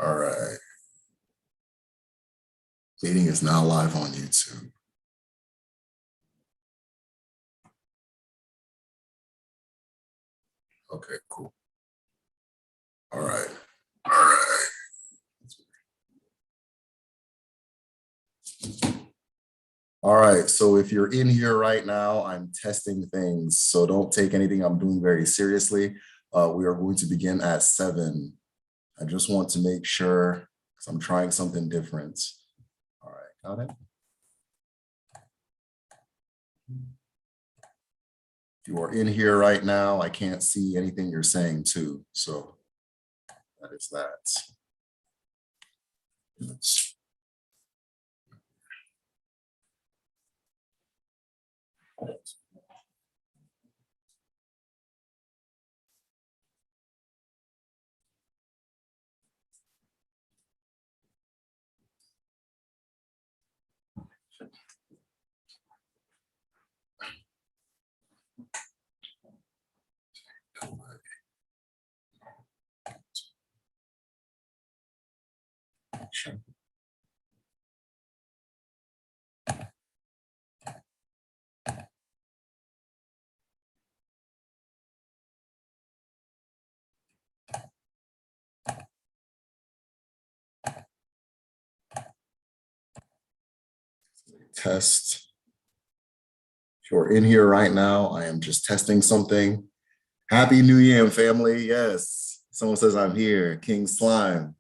All right. Meeting is now live on YouTube. Okay, cool. All right. All right. All right, so if you're in here right now, I'm testing things, so don't take anything I'm doing very seriously. We are going to begin at 7. I just want to make sure, because I'm trying something different. All right, got it? If you are in here right now, I can't see anything you're saying too, so that is that. Sure. Test. If you're in here right now, I am just testing something. Happy New Year, family. Yes. Someone says I'm here. King Slime.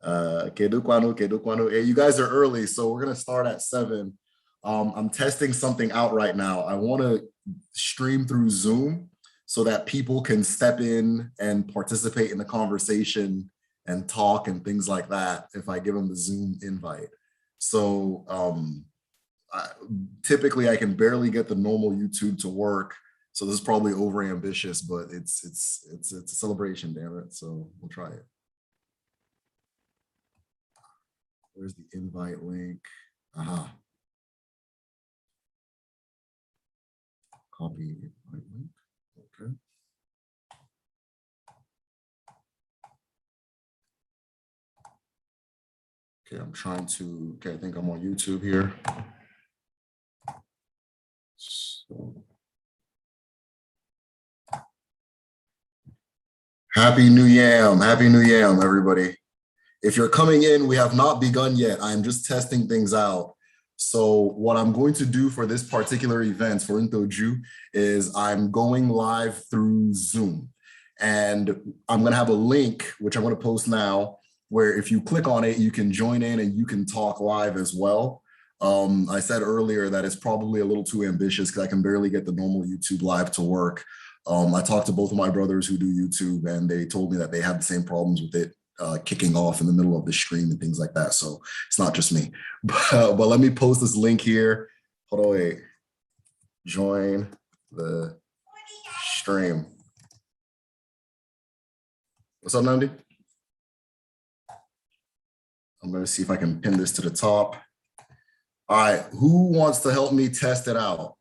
Kedu kwanu. Hey, you guys are early, so we're gonna start at 7. I'm testing something out right now. I want to stream through Zoom so that people can step in and participate in the conversation and talk and things like that if I give them the Zoom invite. So typically I can barely get the normal YouTube to work. So this is probably over ambitious, but it's a celebration, damn it. So we'll try it. Where's the invite link? Aha. Copy invite link. Okay. Okay, I'm trying to, okay, I think I'm on YouTube here. So. Happy New Yam, everybody. If you're coming in, we have not begun yet. I'm just testing things out. So what I'm going to do for this particular event for Ntojụ is I'm going live through Zoom. And I'm gonna have a link, which I'm gonna post now, where if you click on it, you can join in and you can talk live as well. I said earlier that it's probably a little too ambitious because I can barely get the normal YouTube live to work. I talked to both of my brothers who do YouTube, and they told me that they have the same problems with it kicking off in the middle of the stream and things like that. So it's not just me. But let me post this link here. Hold on, wait. Join the stream. What's up, Nandi? I'm going to see if I can pin this to the top. All right, who wants to help me test it out?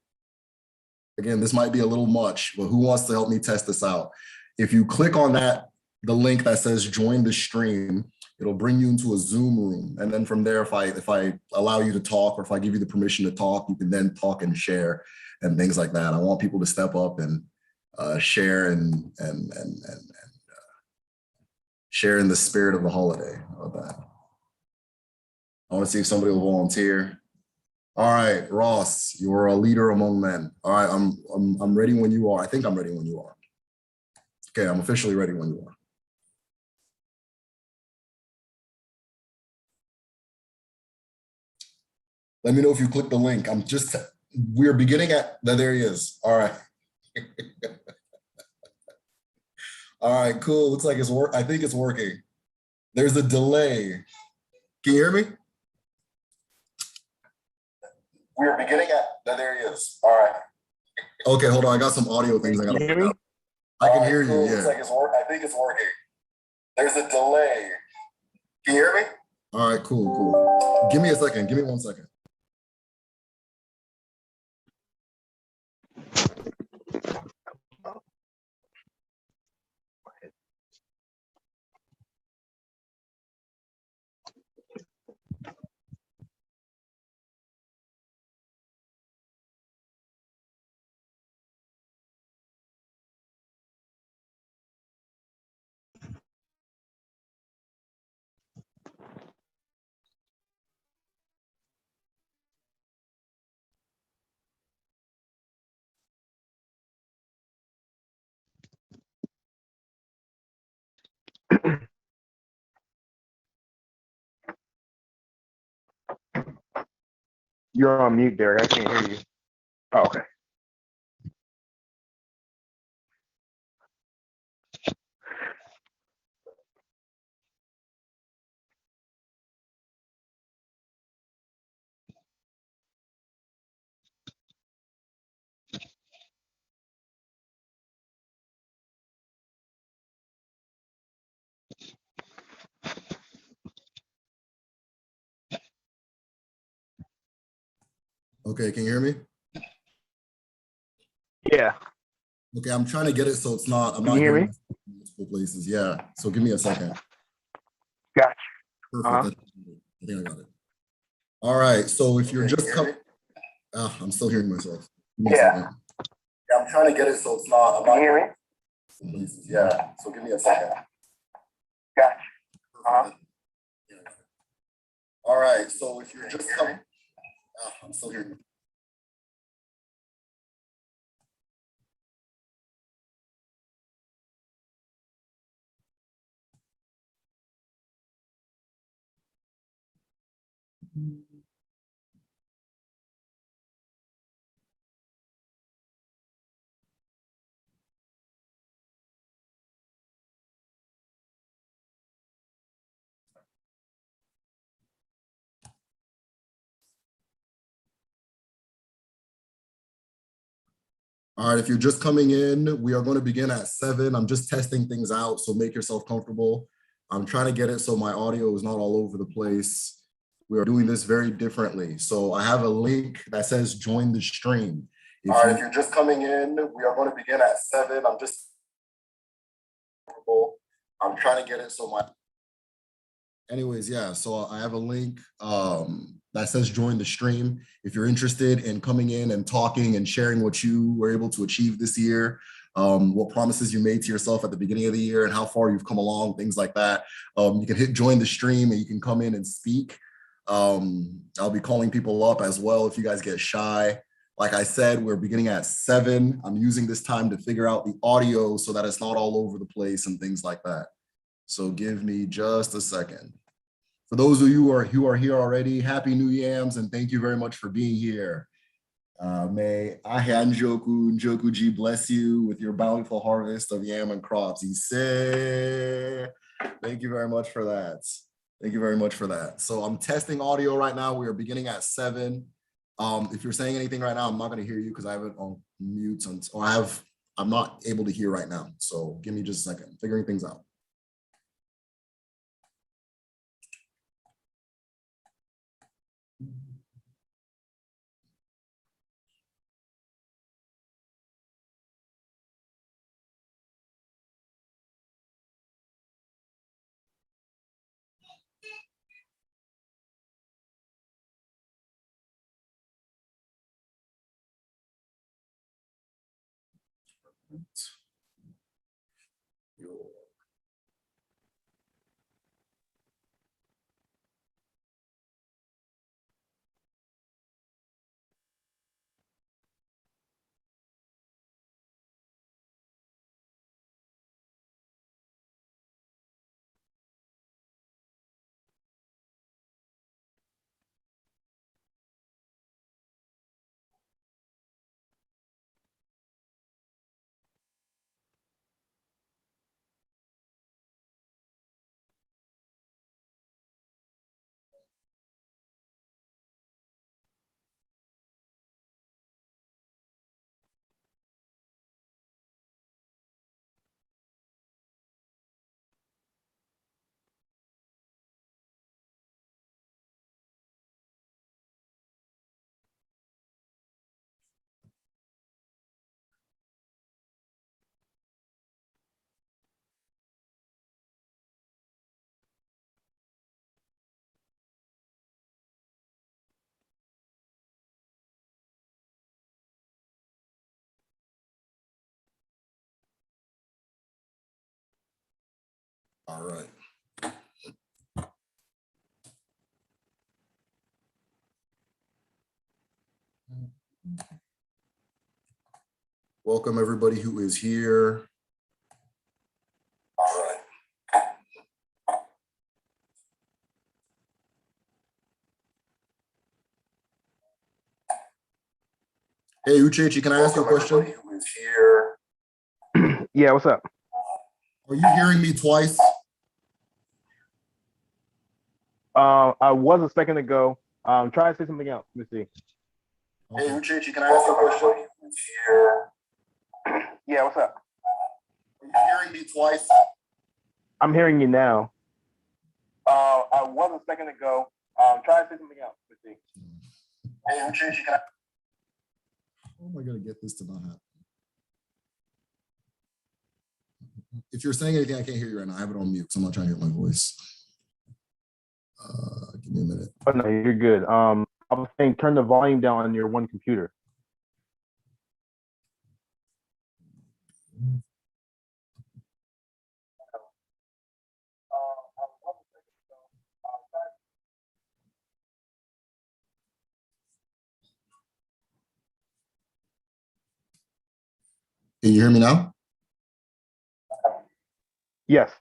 Again, this might be a little much, but who wants to help me test this out? If you click on that, the link that says join the stream, it'll bring you into a Zoom room. And then from there, if I allow you to talk, or if I give you the permission to talk, you can then talk and share and things like that. I want people to step up and share and share in the spirit of the holiday. How about that? I want to see if somebody will volunteer. All right, Ross, you're a leader among men. All right, I'm ready when you are. I think I'm ready when you are. Okay, I'm officially ready when you are. Let me know if you click the link. We're beginning at, there he is. All right. All right, cool. Looks like I think it's working. There's a delay. Can you hear me? We're beginning at, there he is. All right. Okay, hold on. I got some audio things I gotta hear me? I can hear you, yeah. Looks like I think it's working. There's a delay. Can you hear me? All right, cool. Give me a second. Give me 1 second. You're on mute, Derek. I can't hear you. Oh, okay. Okay, can you hear me? Yeah. Okay, I'm trying to get it so it's not, I'm Can you not hear hearing me? myself in multiple places. Yeah, so give me a second. Gotcha. Perfect. I think I got it. All right, so if you're just coming, I'm still hearing myself. Give me a second. Yeah, I'm trying to get it so it's not. I'm Can not you hear me? places. Yeah, so give me a second. Gotcha. Yeah. All right, so if you're just coming, I'm still hearing. All right, if you're just coming in, we are going to begin at 7. I'm just testing things out, so make yourself comfortable. I'm trying to get it so my audio is not all over the place. We are doing this very differently. So I have a link that says join the stream. All right, if you're just coming in, we are going to begin at 7. I'm trying to get it so my. Anyways, yeah, so I have a link that says join the stream. If you're interested in coming in and talking and sharing what you were able to achieve this year, what promises you made to yourself at the beginning of the year and how far you've come along, things like that. You can hit join the stream and you can come in and speak. I'll be calling people up as well if you guys get shy. Like I said, we're beginning at 7. I'm using this time to figure out the audio so that it's not all over the place and things like that. So give me just a second. For those of you who are here already, happy New Yams, and thank you very much for being here. May Njoku G bless you with your bountiful harvest of yam and crops. He said, thank you very much for that. Thank you very much for that. So I'm testing audio right now. We are beginning at 7. If you're saying anything right now, I'm not going to hear you because I have it on mute, or I'm not able to hear right now. So give me just a second, figuring things out. All right. Welcome everybody who is here. All right. Hey, Uchechi, can I ask you a question? Everybody who is here. Yeah, what's up? Are you hearing me twice? I was a second ago. Try to say something else. Let me see. Hey, Uchechi, can I ask you a question? Everybody who is here. Yeah, what's up? Are you hearing me twice? I'm hearing you now. I was a second ago. Try to say something else. Let me see. Hey, Uchechi, can I? How am I gonna get this to not happen? If you're saying anything, I can't hear you right now. I have it on mute because I'm not trying to hear my voice. Give me a minute. Oh no, you're good. I was saying turn the volume down on your one computer. Can you hear me now? Yes.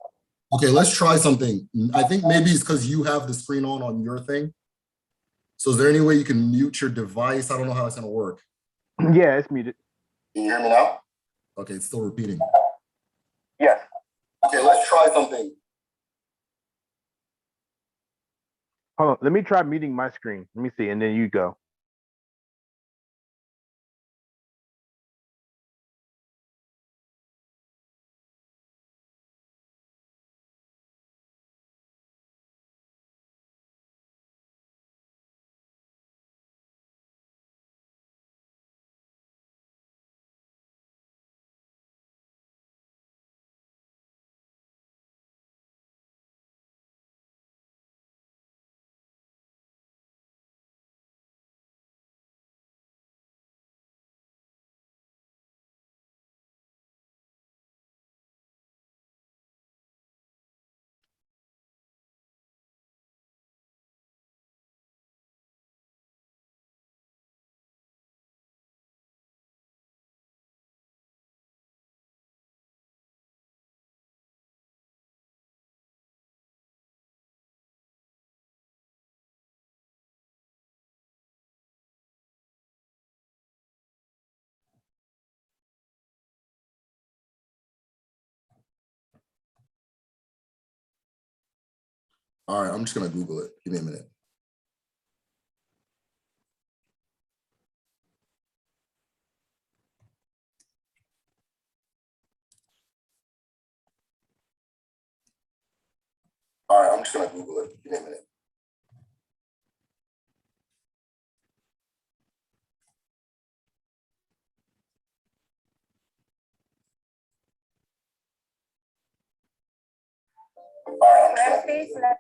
Okay, let's try something. I think maybe it's because you have the screen on your thing. So is there any way you can mute your device? I don't know how it's gonna work. Yeah, it's muted. Can you hear me now? Okay, it's still repeating. Yes. Okay, let's try something. Hold on. Let me try muting my screen. Let me see, and then you go. All right, I'm just gonna Google it. Give me a minute. All right, I'm just gonna Google it. Give me a minute. All right, I'm just gonna.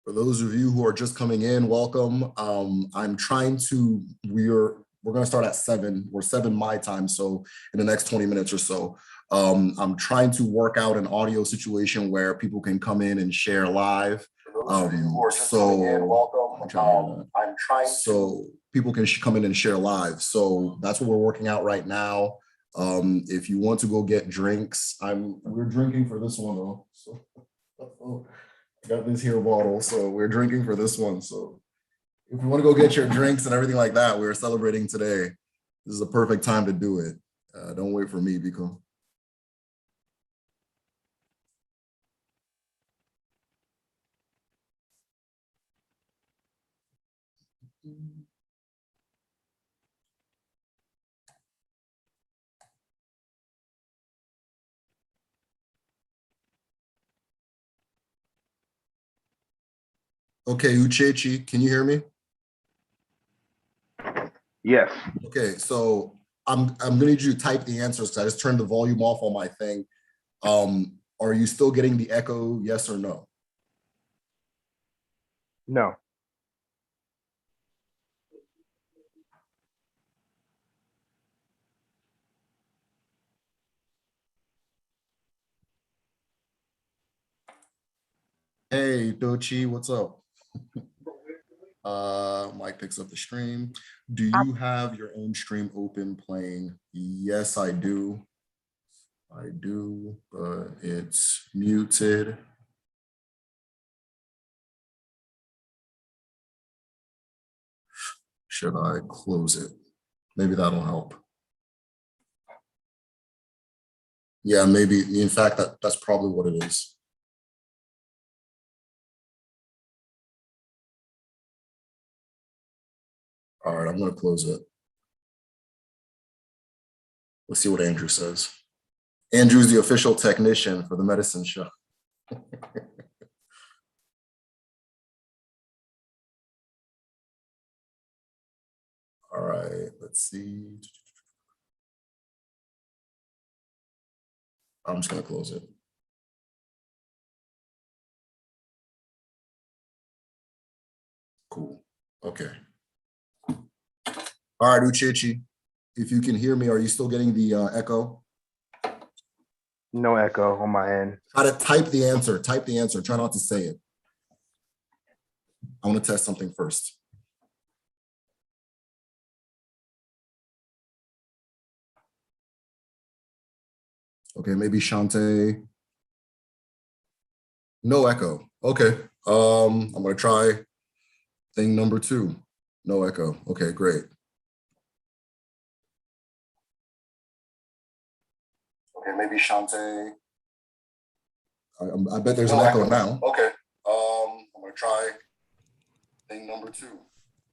For those of you who are just coming in, welcome. I'm trying to, we're going to start at 7 or 7 my time. So in the next 20 minutes or so, I'm trying to work out an audio situation where people can come in and share live. So people can come in and share live. So that's what we're working out right now. If you want to go get drinks, we're drinking for this one though. So I got this here bottle, so we're drinking for this one. So if you want to go get your drinks and everything like that, we're celebrating today. This is a perfect time to do it. Don't wait for me, Biko. Okay, Uchechi, can you hear me? Yes. Okay, so I'm gonna need you to type the answers because I just turned the volume off on my thing. Are you still getting the echo, yes or no? No. Hey, Dochi, what's up? Mike picks up the stream. Do you have your own stream open playing? Yes, I do. I do, but it's muted. Should I close it? Maybe that'll help. Yeah, maybe. In fact, that's probably what it is. All right, I'm going to close it. Let's see what Andrew says. Andrew's the official technician for the Medicine Show. All right, let's see. I'm just going to close it. Cool. Okay. All right, Uchichi, if you can hear me, are you still getting the echo? No echo on my end. Try to type the answer. Type the answer. Try not to say it. I want to test something first. Okay, maybe Shante. No echo. Okay. I'm going to try thing number 2. No echo. Okay, great. Okay, maybe Shante. I bet there's an echo now. Okay. I'm going to try thing number 2.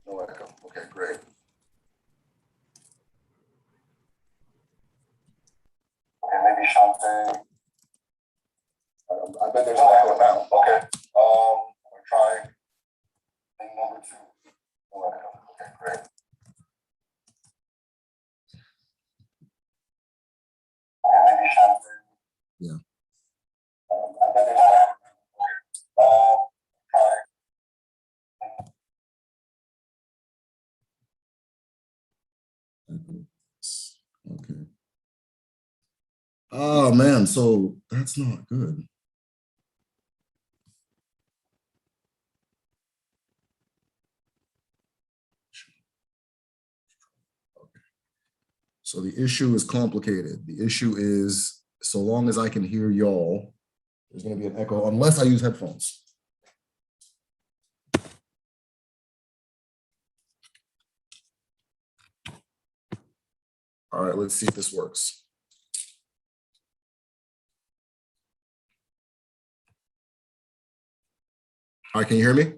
No echo. Okay, great. Okay, maybe Shante. I bet there's an echo now. Okay. I'm going to try thing number 2. No echo. Okay, great. Okay, maybe Shante. Yeah. I bet there's an echo. Okay. Oh man, so that's not good. Okay. So the issue is complicated. The issue is, so long as I can hear y'all, there's going to be an echo unless I use headphones. All right, let's see if this works. All right, can you hear me?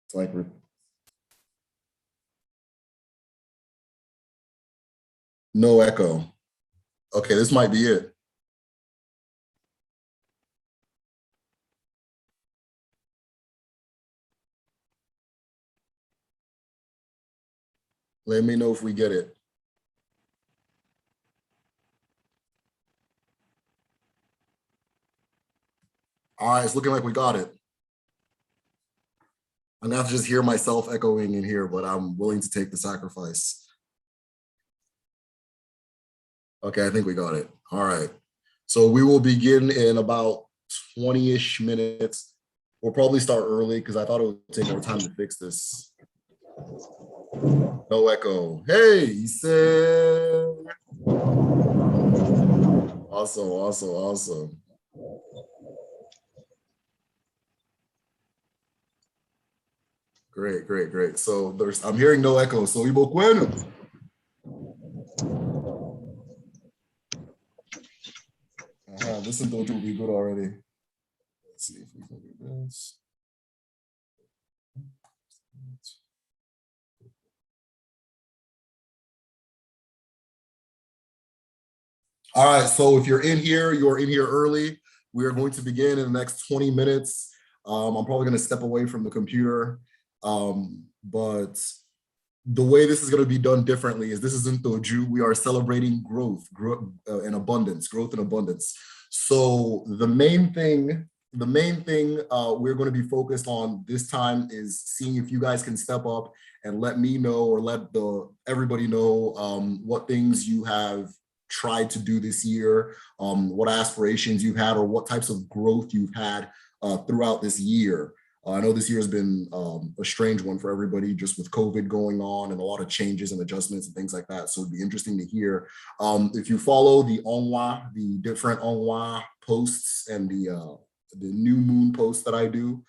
It's like we're... No echo. Okay, this might be it. Let me know if we get it. All right, it's looking like we got it. I'm gonna have to just hear myself echoing in here, but I'm willing to take the sacrifice. Okay, I think we got it. All right. So we will begin in about 20-ish minutes. We'll probably start early because I thought it would take more time to fix this. No echo. Hey, he said. Awesome, awesome, awesome. Great, great, great. So I'm hearing no echo. So Ibo Bueno. This Ntojụ will be good already. Let's see if we can do this. All right, so if you're in here early. We are going to begin in the next 20 minutes. I'm probably going to step away from the computer, but the way this is going to be done differently is this is in Ntojụ. We are celebrating growth and abundance, growth and abundance. So the main thing we're going to be focused on this time is seeing if you guys can step up and let me know or let everybody know what things you have tried to do this year, what aspirations you've had, or what types of growth you've had throughout this year. I know this year has been a strange one for everybody, just with COVID going on and a lot of changes and adjustments and things like that. So it'd be interesting to hear. If you follow the different Onwa posts and the new moon posts that I do,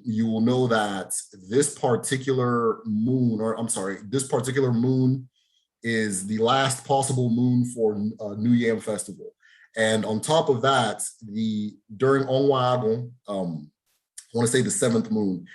you will know that this particular moon is the last possible moon for New Yam Festival. And on top of that, during Onwa, I want to say the 7th moon,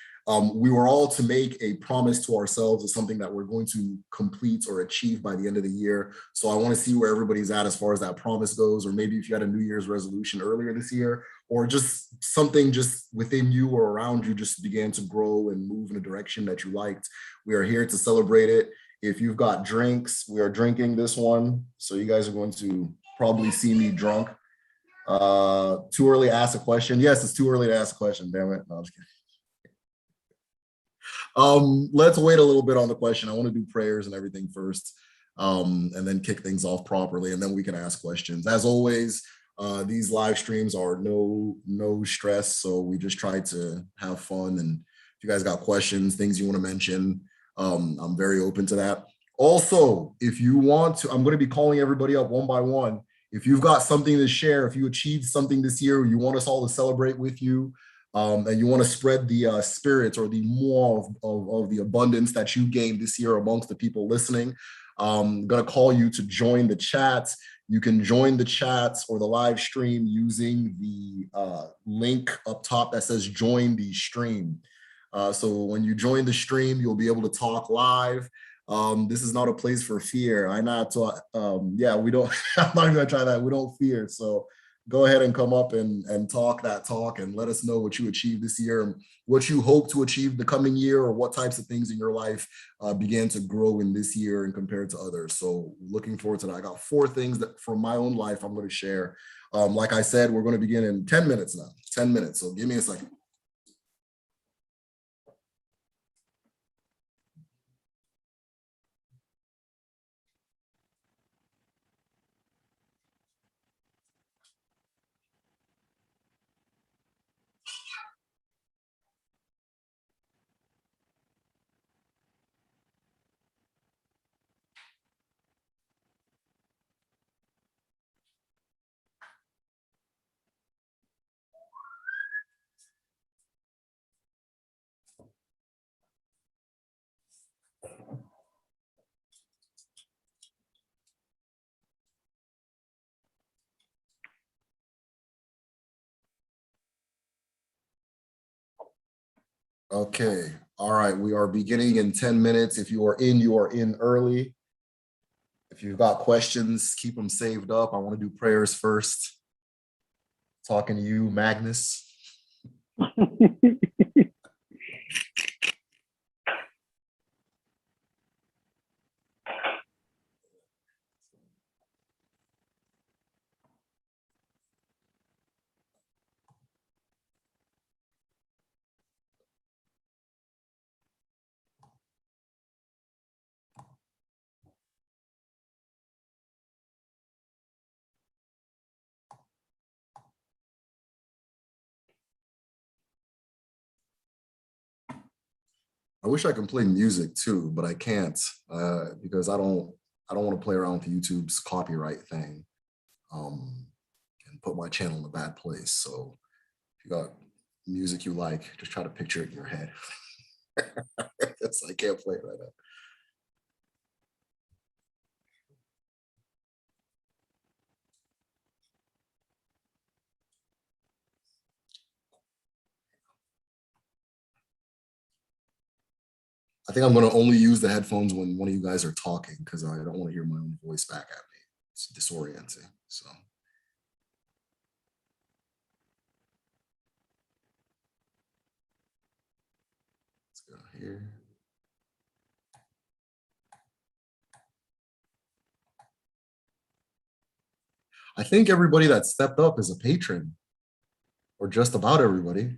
we were all to make a promise to ourselves of something that we're going to complete or achieve by the end of the year. So I want to see where everybody's at as far as that promise goes, or maybe if you had a New Year's resolution earlier this year, or just something just within you or around you just began to grow and move in a direction that you liked. We are here to celebrate it. If you've got drinks, we are drinking this one. So you guys are going to probably see me drunk. Too early to ask a question. Yes, it's too early to ask a question. Damn it. No, I'm just kidding. Let's wait a little bit on the question. I want to do prayers and everything first, and then kick things off properly, and then we can ask questions. As always, these live streams are no stress, so we just try to have fun. And if you guys got questions, things you want to mention, I'm very open to that. Also, if you want to, I'm going to be calling everybody up one by one. If you've got something to share, if you achieved something this year, you want us all to celebrate with you, and you want to spread the spirit or the more of the abundance that you gained this year amongst the people listening, I'm going to call you to join the chat. You can join the chats or the live stream using the link up top that says join the stream. So when you join the stream, you'll be able to talk live. This is not a place for fear. I'm not we don't, I'm not gonna try that. We don't fear. So go ahead and come up and talk that talk and let us know what you achieved this year and what you hope to achieve the coming year, or what types of things in your life began to grow in this year and compared to others. So looking forward to that. I got 4 things that from my own life I'm going to share. Like I said, we're going to begin in 10 minutes now, 10 minutes. So give me a second. Okay. All right. We are beginning in 10 minutes. If you are in early. If you've got questions, keep them saved up. I want to do prayers first. Talking to you, Magnus. I wish I could play music too, but I can't because I don't want to play around with YouTube's copyright thing and put my channel in a bad place. So if you got music you like, just try to picture it in your head. I can't play it right now. I think I'm going to only use the headphones when one of you guys are talking because I don't want to hear my own voice back at me. It's disorienting. So. Let's go here. I think everybody that stepped up is a patron, or just about everybody.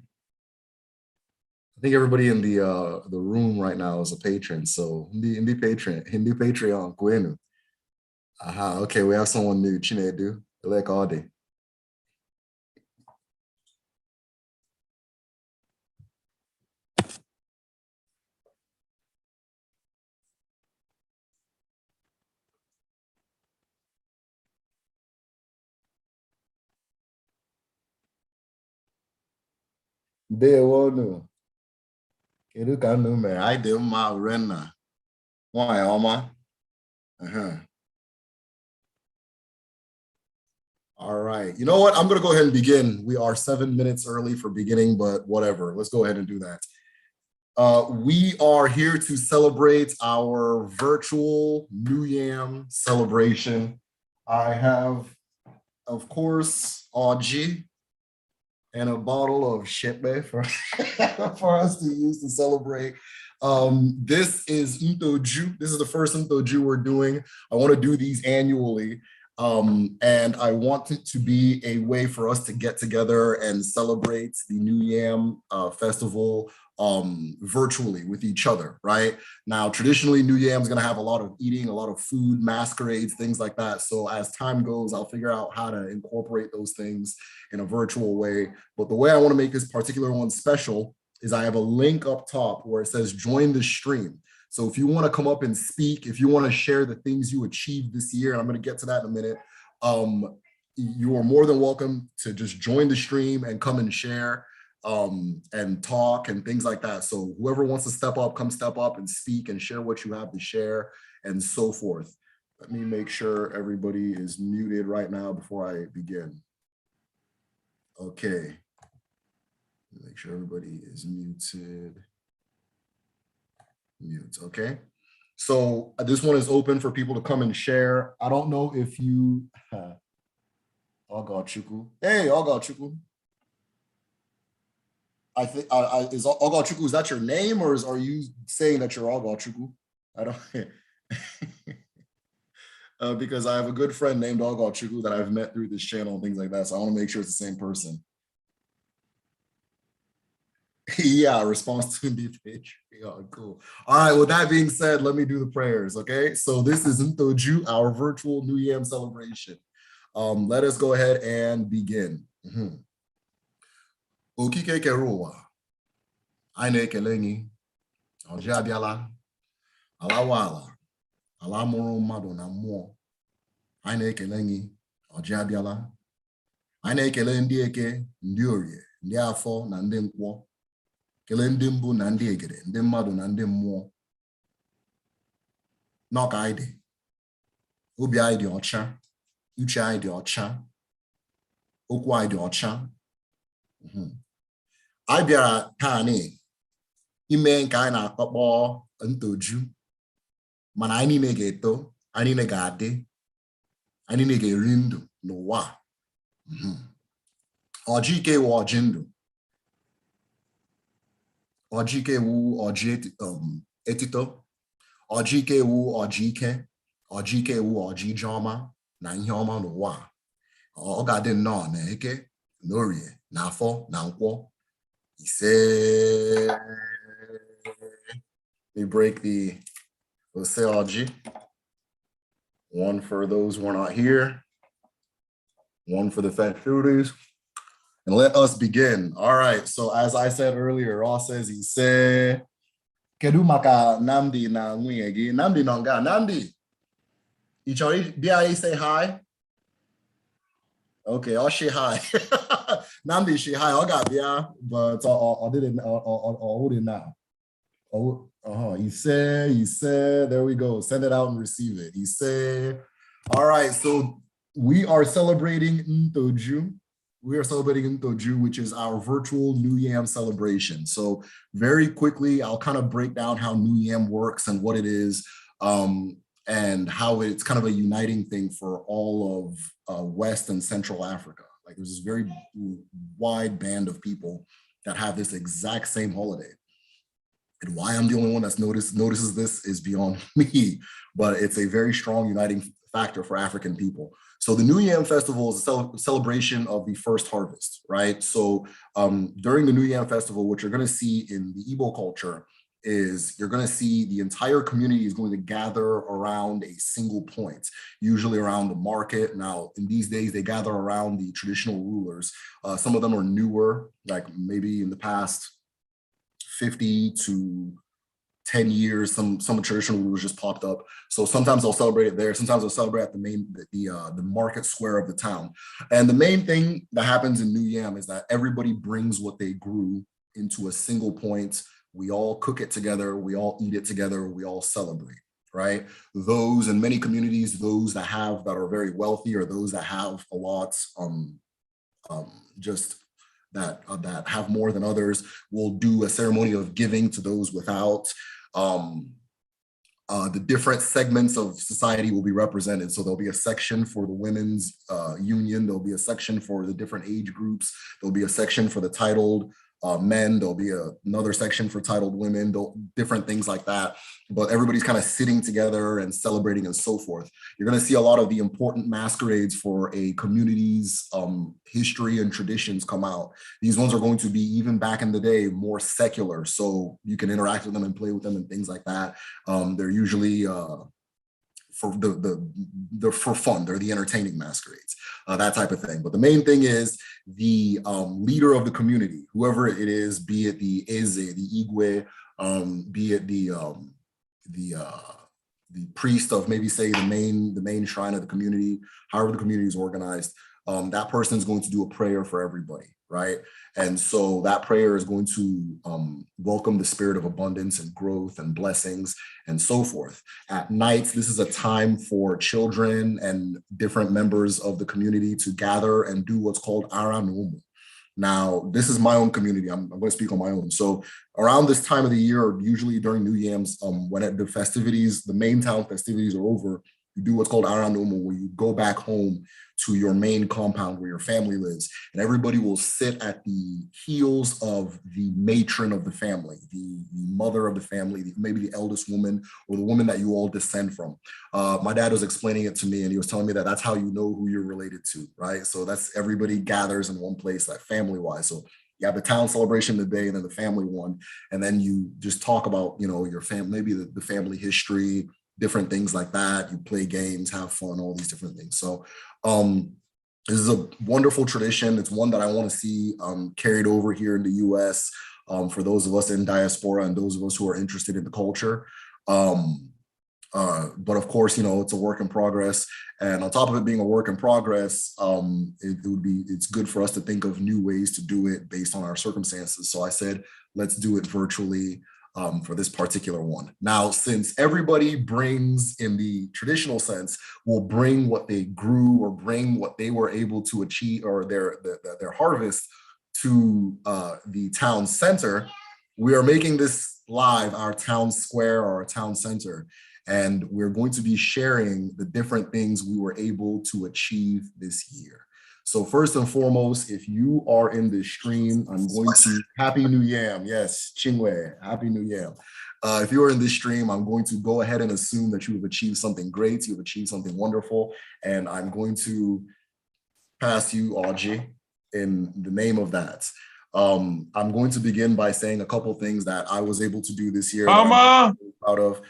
I think everybody in the room right now is a patron. So hindi Patreon, Kwenu. Aha, okay, we have someone new, Chinedu, like Audi. Dewonu. Kedu ka unu mere? Anyị dị mma Urenna. Nwanyị ọma. All right. You know what? I'm going to go ahead and begin. We are 7 minutes early for beginning, but whatever. Let's go ahead and do that. We are here to celebrate our virtual New Yam celebration. I have, of course, Aji and a bottle of shepe for us to use to celebrate. This is Ntojụ. This is the first Ntojụ we're doing. I want to do these annually. And I want it to be a way for us to get together and celebrate the New Yam festival virtually with each other, right? Now, traditionally, New Yam is going to have a lot of eating, a lot of food, masquerades, things like that. So as time goes, I'll figure out how to incorporate those things in a virtual way. But the way I want to make this particular one special is I have a link up top where it says join the stream. So if you want to come up and speak, if you want to share the things you achieved this year, and I'm going to get to that in a minute, you are more than welcome to just join the stream and come and share and talk and things like that. So whoever wants to step up, come step up and speak and share what you have to share and so forth. Let me make sure everybody is muted right now before I begin. Okay. Make sure everybody is muted. Mute, okay? So this one is open for people to come and share. I don't know if you, Ogochukwu. Hey, Ogochukwu. I think, is Ogochukwu, is that your name or are you saying that you're Ogochukwu? I don't, because I have a good friend named Ogochukwu that I've met through this channel and things like that. So I want to make sure it's the same person. Yeah, response to the page. Yeah, cool. All right, with that being said, let me do the prayers, okay? So this is Ntojụ, our virtual New Yam celebration. Let us go ahead and begin. Okike kere ụwa, anyị na-ekele gị, ọjị abịala, alawa ala, ala mụrụ mmadụ na mmụọ, anyị na-ekele gị, ọjị abịala, anyị na-ekele ndị eke, ndị orie, ndị afọ na ndị nkwọ, kele ndị mbụ na ndị egede, ndị mmadụ na ndị mmụọ. N'ọka anyị dị, obi anyị dị ọcha, uche anyị dị ọcha, okwu anyị dị ọcha. Anyị bịara taa ime nke anyị na-akpọkpọ Ntojụ, mana anyị niile ga-eto, anyị niile ga-adị, anyị niile ga-eri ndụ n'ụwa. Ọjị ike wụ ọjị ndụ. Ọjị ike wu ọjị etito, ọjị ike wu ọjị ike, ọjị ike wu ọjị ije ọma na ihe ọma n'ụwa. Ọ ga-adị nnọọ na eke, na orie, na afọ, na nkwọ. Ise. We break the ose ọjị. One for those who are not here. One for the fat foodies. And let us begin. All right. So as I said earlier, Ross says he said, Kedu maka Namdi na nwunye gị? Namdi nọ nga. Namdi, you bịa say hi? Okay, I'll say hi. Namdi say hi. I got bịa, but I didn't. Hold it now. Oh, he said, there we go. Send it out and receive it. He said, all right, so we are celebrating Ntojụ. We are celebrating Ntojụ, which is our virtual New Yam celebration. So very quickly, I'll kind of break down how New Yam works and what it is, and how it's kind of a uniting thing for all of West and Central Africa. Like there's this very wide band of people that have this exact same holiday. And why I'm the only one that's notices this is beyond me, but it's a very strong uniting factor for African people. So the New Yam Festival is a celebration of the first harvest, right? So during the New Yam Festival, what you're going to see in the Igbo culture is you're going to see the entire community is going to gather around a single point, usually around the market. Now, in these days, they gather around the traditional rulers. Some of them are newer, like maybe in the past 50 to 10 years, some traditional rulers just popped up. So sometimes I'll celebrate it there. Sometimes I'll celebrate at the market square of the town. And the main thing that happens in New Yam is that everybody brings what they grew into a single point. We all cook it together. We all eat it together. We all celebrate, right? Those in many communities, those that are very wealthy or those that have a lot, that have more than others will do a ceremony of giving to those without. The different segments of society will be represented. So there'll be a section for the women's union. There'll be a section for the different age groups. There'll be a section for the titled men. There'll be another section for titled women, different things like that. But everybody's kind of sitting together and celebrating and so forth. You're going to see a lot of the important masquerades for a community's history and traditions come out. These ones are going to be, even back in the day, more secular. So you can interact with them and play with them and things like that. They're usually for for fun. They're the entertaining masquerades, that type of thing. But the main thing is the leader of the community, whoever it is, be it the Eze, the Igwe, be it the priest of maybe say the main shrine of the community, however the community is organized, that person is going to do a prayer for everybody, right? And so that prayer is going to welcome the spirit of abundance and growth and blessings and so forth. At nights, this is a time for children and different members of the community to gather and do what's called Aranumu. Now, this is my own community. I'm going to speak on my own. So around this time of the year, or usually during New Yams, when the festivities, the main town festivities are over, you do what's called Aranumu, where you go back home to your main compound where your family lives, and everybody will sit at the heels of the matron of the family, the mother of the family, maybe the eldest woman or the woman that you all descend from. My dad was explaining it to me, and he was telling me that that's how you know who you're related to, right? So that's everybody gathers in one place, like family-wise. So you have the town celebration today and then the family one, and then you just talk about, your family, maybe the family history, different things like that. You play games, have fun, all these different things. So this is a wonderful tradition. It's one that I want to see carried over here in the US for those of us in diaspora and those of us who are interested in the culture. But of course, it's a work in progress. And on top of it being a work in progress, it's good for us to think of new ways to do it based on our circumstances. So I said, let's do it virtually for this particular one. Now, since everybody brings, in the traditional sense, will bring what they grew or bring what they were able to achieve or their harvest to the town center, we are making this live, our town square or our town center. And we're going to be sharing the different things we were able to achieve this year. So first and foremost, if you are in this stream, I'm going to, Happy New Yam. Yes, Chingwe, Happy New Yam. If you are in this stream, I'm going to go ahead and assume that you have achieved something great, you've achieved something wonderful, and I'm going to pass you Audrey in the name of that. I'm going to begin by saying a couple things that I was able to do this year that I'm really proud of,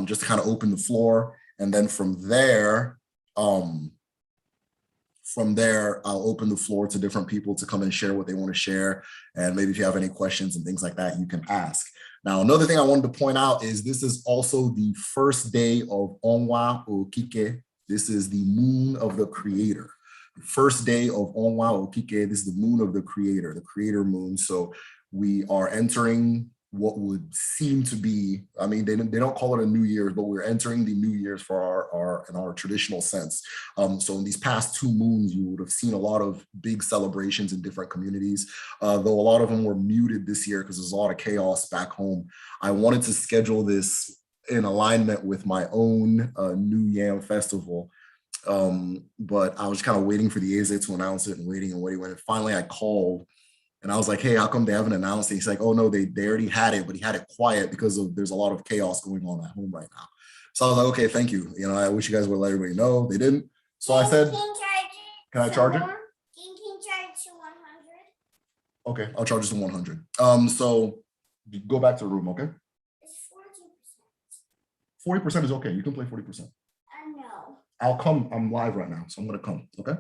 just to kind of open the floor. And then from there, I'll open the floor to different people to come and share what they want to share. And maybe if you have any questions and things like that, you can ask. Now, another thing I wanted to point out is this is also the first day of Onwa Okike. This is the moon of the creator. First day of Onwa Okike, this is the moon of the creator moon. So we are entering what would seem to be, I mean, they don't call it a New Year's, but we're entering the New Year's for in our traditional sense. So in these past 2 moons, you would have seen a lot of big celebrations in different communities, though a lot of them were muted this year because there's a lot of chaos back home. I wanted to schedule this in alignment with my own New Yam festival. But I was kind of waiting for the Eze to announce it and waiting. And finally I called and I was like, hey, how come they haven't announced it? He's like, oh no, they already had it, but he had it quiet because there's a lot of chaos going on at home right now. So I was like, okay, thank you. You know, I wish you guys would let everybody know. They didn't. So I said, can I charge it? Can charge to 100? Okay, I'll charge it to 100. So go back to the room, okay? It's 40%. 40% is okay. You can play 40%. No. I'll come. I'm live right now, so I'm gonna come. Okay.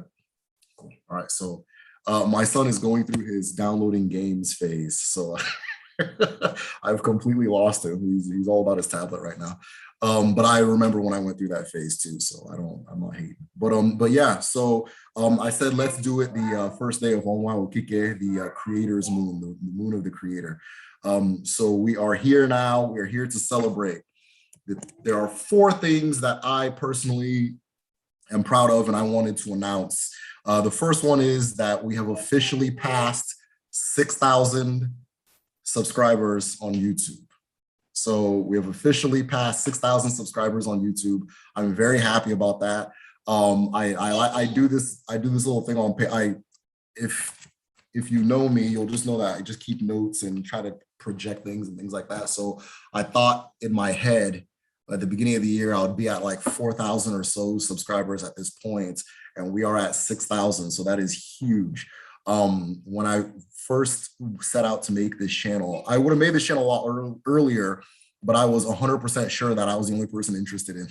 Cool. All right. So my son is going through his downloading games phase, so I've completely lost him. He's all about his tablet right now. But I remember when I went through that phase too, so I'm not hating. But yeah. So I said let's do it the first day of Onwa Okike, the creator's moon, the moon of the creator. So we are here now. We are here to celebrate. There are 4 things that I personally am proud of and I wanted to announce. The first one is that we have officially passed 6,000 subscribers on YouTube. So we have officially passed 6,000 subscribers on YouTube. I'm very happy about that. I do this little thing on if you know me, you'll just know that I just keep notes and try to project things and things like that. So I thought in my head at the beginning of the year, I would be at like 4,000 or so subscribers at this point, and we are at 6,000. So that is huge. When I first set out to make this channel, I would have made this channel a lot earlier, but I was 100% sure that I was the only person interested in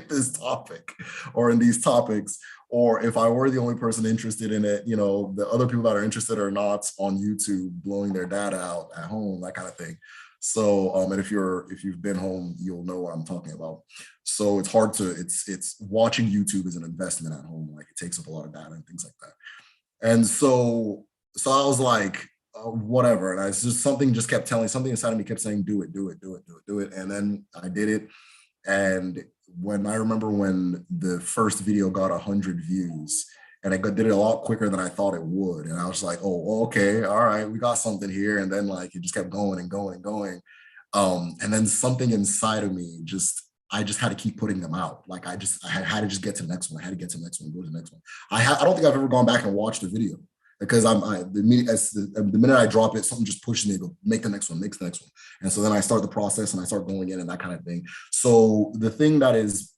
this topic or in these topics. Or if I were the only person interested in it, you know, the other people that are interested are not on YouTube blowing their data out at home, that kind of thing. So, and if you've been home, you'll know what I'm talking about. So it's hard to, it's watching YouTube is an investment at home. Like it takes up a lot of data and things like that. And so I was like, whatever. And something inside of me kept saying, do it. And then I did it. And I remember when the first video got 100 views, and I did it a lot quicker than I thought it would. And I was like, oh, okay, all right, we got something here. And then like, it just kept going and going and going. And then something inside of me I just had to keep putting them out. Like I had to just get to the next one. I had to get to the next one, go to the next one. I don't think I've ever gone back and watched the video because the minute I drop it, something just pushes me to go make the next one, makes the next one. And so then I start the process and I start going in and that kind of thing. So the thing that is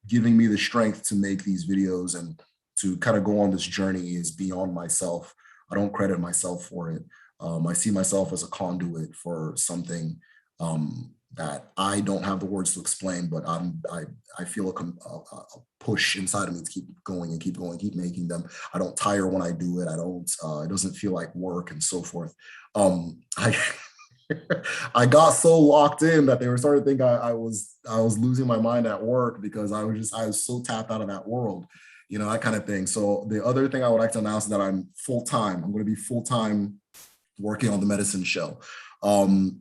giving me the strength to make these videos and to kind of go on this journey is beyond myself. I don't credit myself for it. I see myself as a conduit for something that I don't have the words to explain, but I feel a push inside of me to keep going and keep going, keep making them. I don't tire when I do it. It doesn't feel like work and so forth. I got so locked in that they were starting to think I was losing my mind at work because I was so tapped out of that world, you know, that kind of thing. So the other thing I would like to announce is that I'm full-time. I'm going to be full-time working on TheMedicineShell.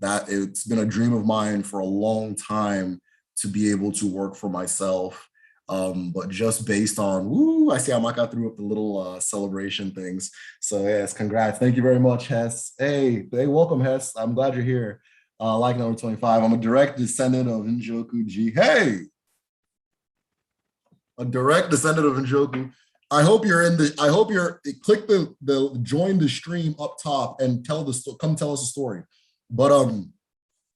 That it's been a dream of mine for a long time to be able to work for myself. But just based on, I see Amaka threw up the little celebration things. So yes, congrats. Thank you very much, Hess. Hey, welcome, Hess. I'm glad you're here. Like number 25, I'm a direct descendant of Njoku G. Hey, a direct descendant of Njoku. I hope you're click the join the stream up top and come tell us a story. But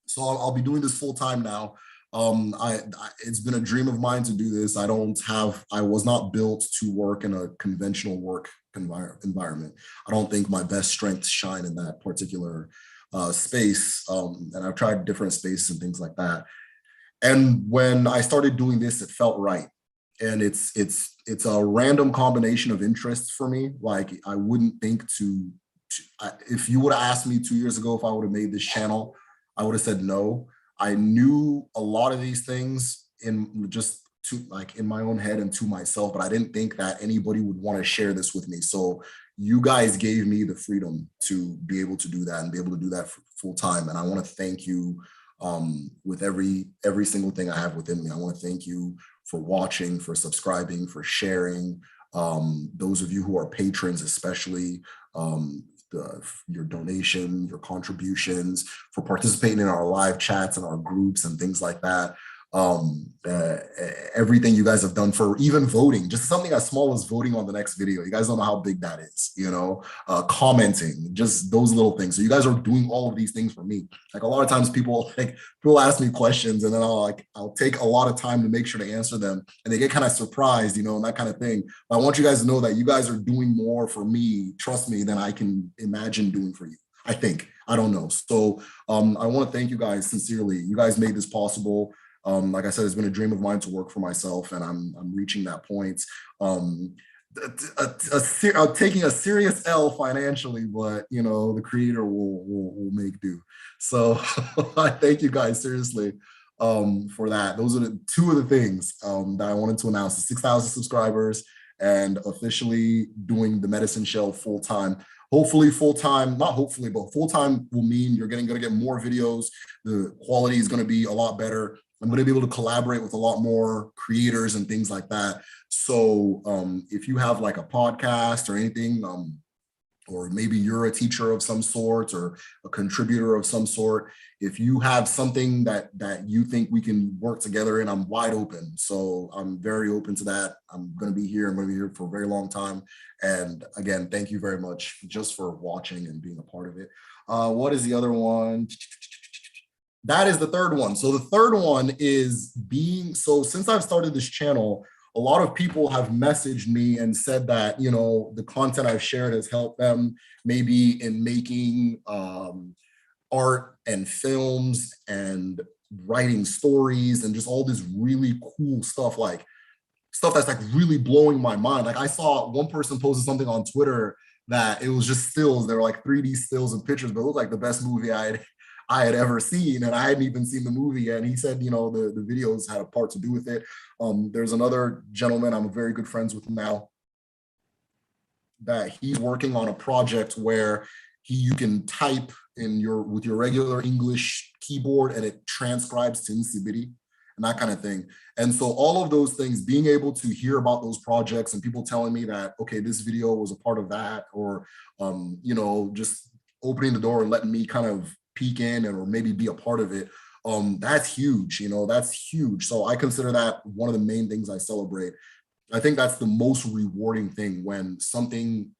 so I'll be doing this full time now. It's been a dream of mine to do this. I was not built to work in a conventional work environment. I don't think my best strengths shine in that particular space. And I've tried different spaces and things like that. And when I started doing this, it felt right. And it's a random combination of interests for me. Like I wouldn't think to if you would have asked me 2 years ago if I would have made this channel, I would have said no. I knew a lot of these things in just in my own head and to myself, but I didn't think that anybody would want to share this with me. So you guys gave me the freedom to be able to do that and be able to do that full time. And I want to thank you with every single thing I have within me. I want to thank you for watching, for subscribing, for sharing. Those of you who are patrons, especially, your donation, your contributions, for participating in our live chats and our groups and things like that. Everything you guys have done, for even voting, just something as small as voting on the next video. You guys don't know how big that is, you know, commenting, just those little things. So you guys are doing all of these things for me. Like a lot of times people ask me questions and then I'll take a lot of time to make sure to answer them and they get kind of surprised, you know, and that kind of thing. But I want you guys to know that you guys are doing more for me, trust me, than I can imagine doing for you. I think, I don't know. So I want to thank you guys sincerely. You guys made this possible. Like I said, it's been a dream of mine to work for myself, and I'm reaching that point. Taking a serious L financially, but you know, the creator will make do. So I thank you guys seriously for that. Those are the two of the things that I wanted to announce: the 6,000 subscribers and officially doing the Medicine Shell full time. Hopefully full-time, not hopefully, but full-time will mean you're going to get more videos. The quality is going to be a lot better. I'm going to be able to collaborate with a lot more creators and things like that. So if you have like a podcast or anything, or maybe you're a teacher of some sort or a contributor of some sort, if you have something that you think we can work together in, I'm wide open. So I'm very open to that. I'm going to be here. I'm going to be here for a very long time. And again, thank you very much just for watching and being a part of it. What is the other one? That is the third one. So the third one is so since I've started this channel, a lot of people have messaged me and said that, you know, the content I've shared has helped them maybe in making art and films and writing stories and just all this really cool stuff, like stuff that's like really blowing my mind. Like I saw one person posted something on Twitter that it was just stills. They were like 3D stills and pictures, but it looked like the best movie I had ever seen, and I hadn't even seen the movie yet. And he said, you know, the videos had a part to do with it. There's another gentleman I'm very good friends with now that he's working on a project where you can type with your regular English keyboard and it transcribes to Insibidi and that kind of thing. And so all of those things, being able to hear about those projects and people telling me that, okay, this video was a part of that, or, you know, just opening the door and letting me kind of peek in or maybe be a part of it, that's huge, you know, that's huge. So I consider that one of the main things I celebrate. I think that's the most rewarding thing, when something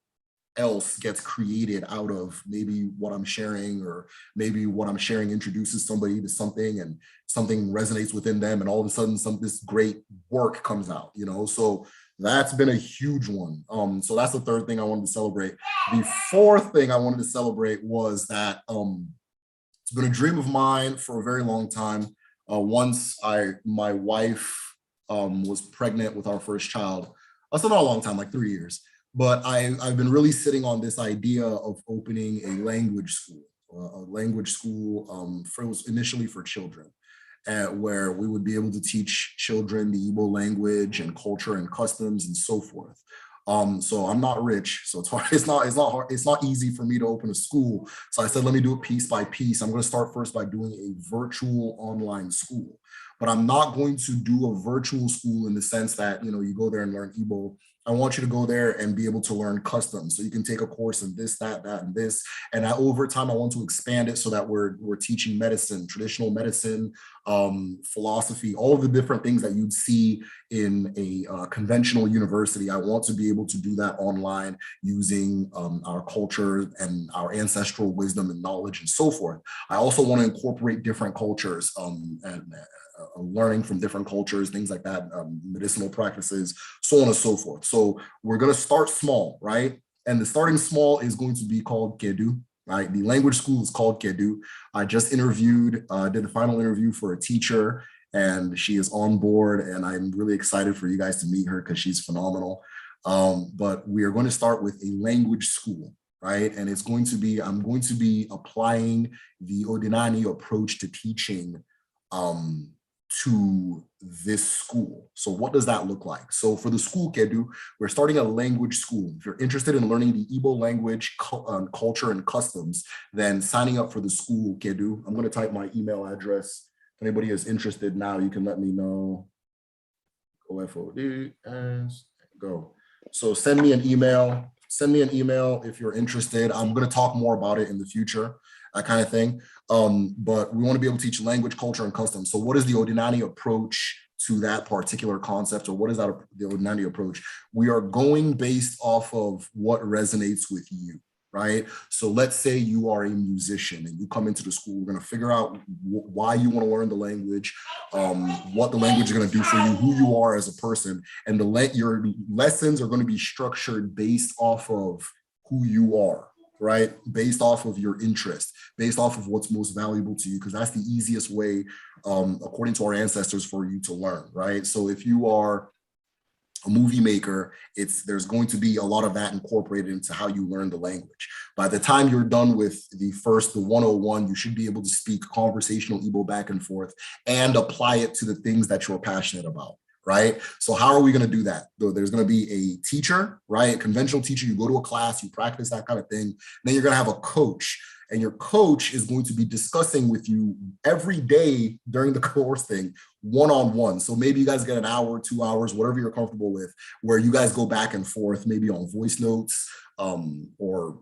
else gets created out of maybe what I'm sharing, or maybe what I'm sharing introduces somebody to something and something resonates within them, and all of a sudden this great work comes out, you know. So that's been a huge one. So that's the third thing I wanted to celebrate. The fourth thing I wanted to celebrate was that it's been a dream of mine for a very long time. Once my wife was pregnant with our first child, also not a long time, like 3 years, but I've been really sitting on this idea of opening a language school, it was initially for children, where we would be able to teach children the Igbo language and culture and customs and so forth. So I'm not rich, so it's hard. It's not easy for me to open a school. So I said, let me do it piece by piece. I'm going to start first by doing a virtual online school, but I'm not going to do a virtual school in the sense that, you know, you go there and learn Igbo. I want you to go there and be able to learn customs. So you can take a course in this, that, and this. And over time, I want to expand it so that we're teaching medicine, traditional medicine, philosophy, all of the different things that you'd see in a conventional university. I want to be able to do that online using our culture and our ancestral wisdom and knowledge and so forth. I also want to incorporate different cultures and learning from different cultures, things like that, medicinal practices, so on and so forth. So we're going to start small, right? And the starting small is going to be called Kedu, right? The language school is called Kedu. I just did the final interview for a teacher, and she is on board, and I'm really excited for you guys to meet her because she's phenomenal. But we are going to start with a language school. right? And it's going to be, I'm going to be applying the Ordinani approach to teaching to this school. So what does that look like? So for the school, Kedu, we're starting a language school. If you're interested in learning the Igbo language, culture, and customs, then signing up for the school, Kedu. I'm going to type my email address. If anybody is interested now, you can let me know. OFOD, go. So send me an email. Send me an email if you're interested. I'm going to talk more about it in the future, that kind of thing. But we want to be able to teach language, culture, and customs. So what is the Ordinani approach to that particular concept, or what is that the Ordinani approach? We are going based off of what resonates with you, right? So let's say you are a musician and you come into the school. We're going to figure out why you want to learn the language, what the language is going to do for you, who you are as a person, and your lessons are going to be structured based off of who you are, right? Based off of your interest, based off of what's most valuable to you, because that's the easiest way, according to our ancestors, for you to learn, right? So if you are a movie maker, there's going to be a lot of that incorporated into how you learn the language. By the time you're done with the 101, you should be able to speak conversational Igbo back and forth and apply it to the things that you're passionate about, right? So how are we going to do that? There's going to be a teacher, right? A conventional teacher. You go to a class, you practice that kind of thing. Then you're going to have a coach, and your coach is going to be discussing with you every day during the course thing, one-on-one. So maybe you guys get an hour, 2 hours, whatever you're comfortable with, where you guys go back and forth, maybe on voice notes, or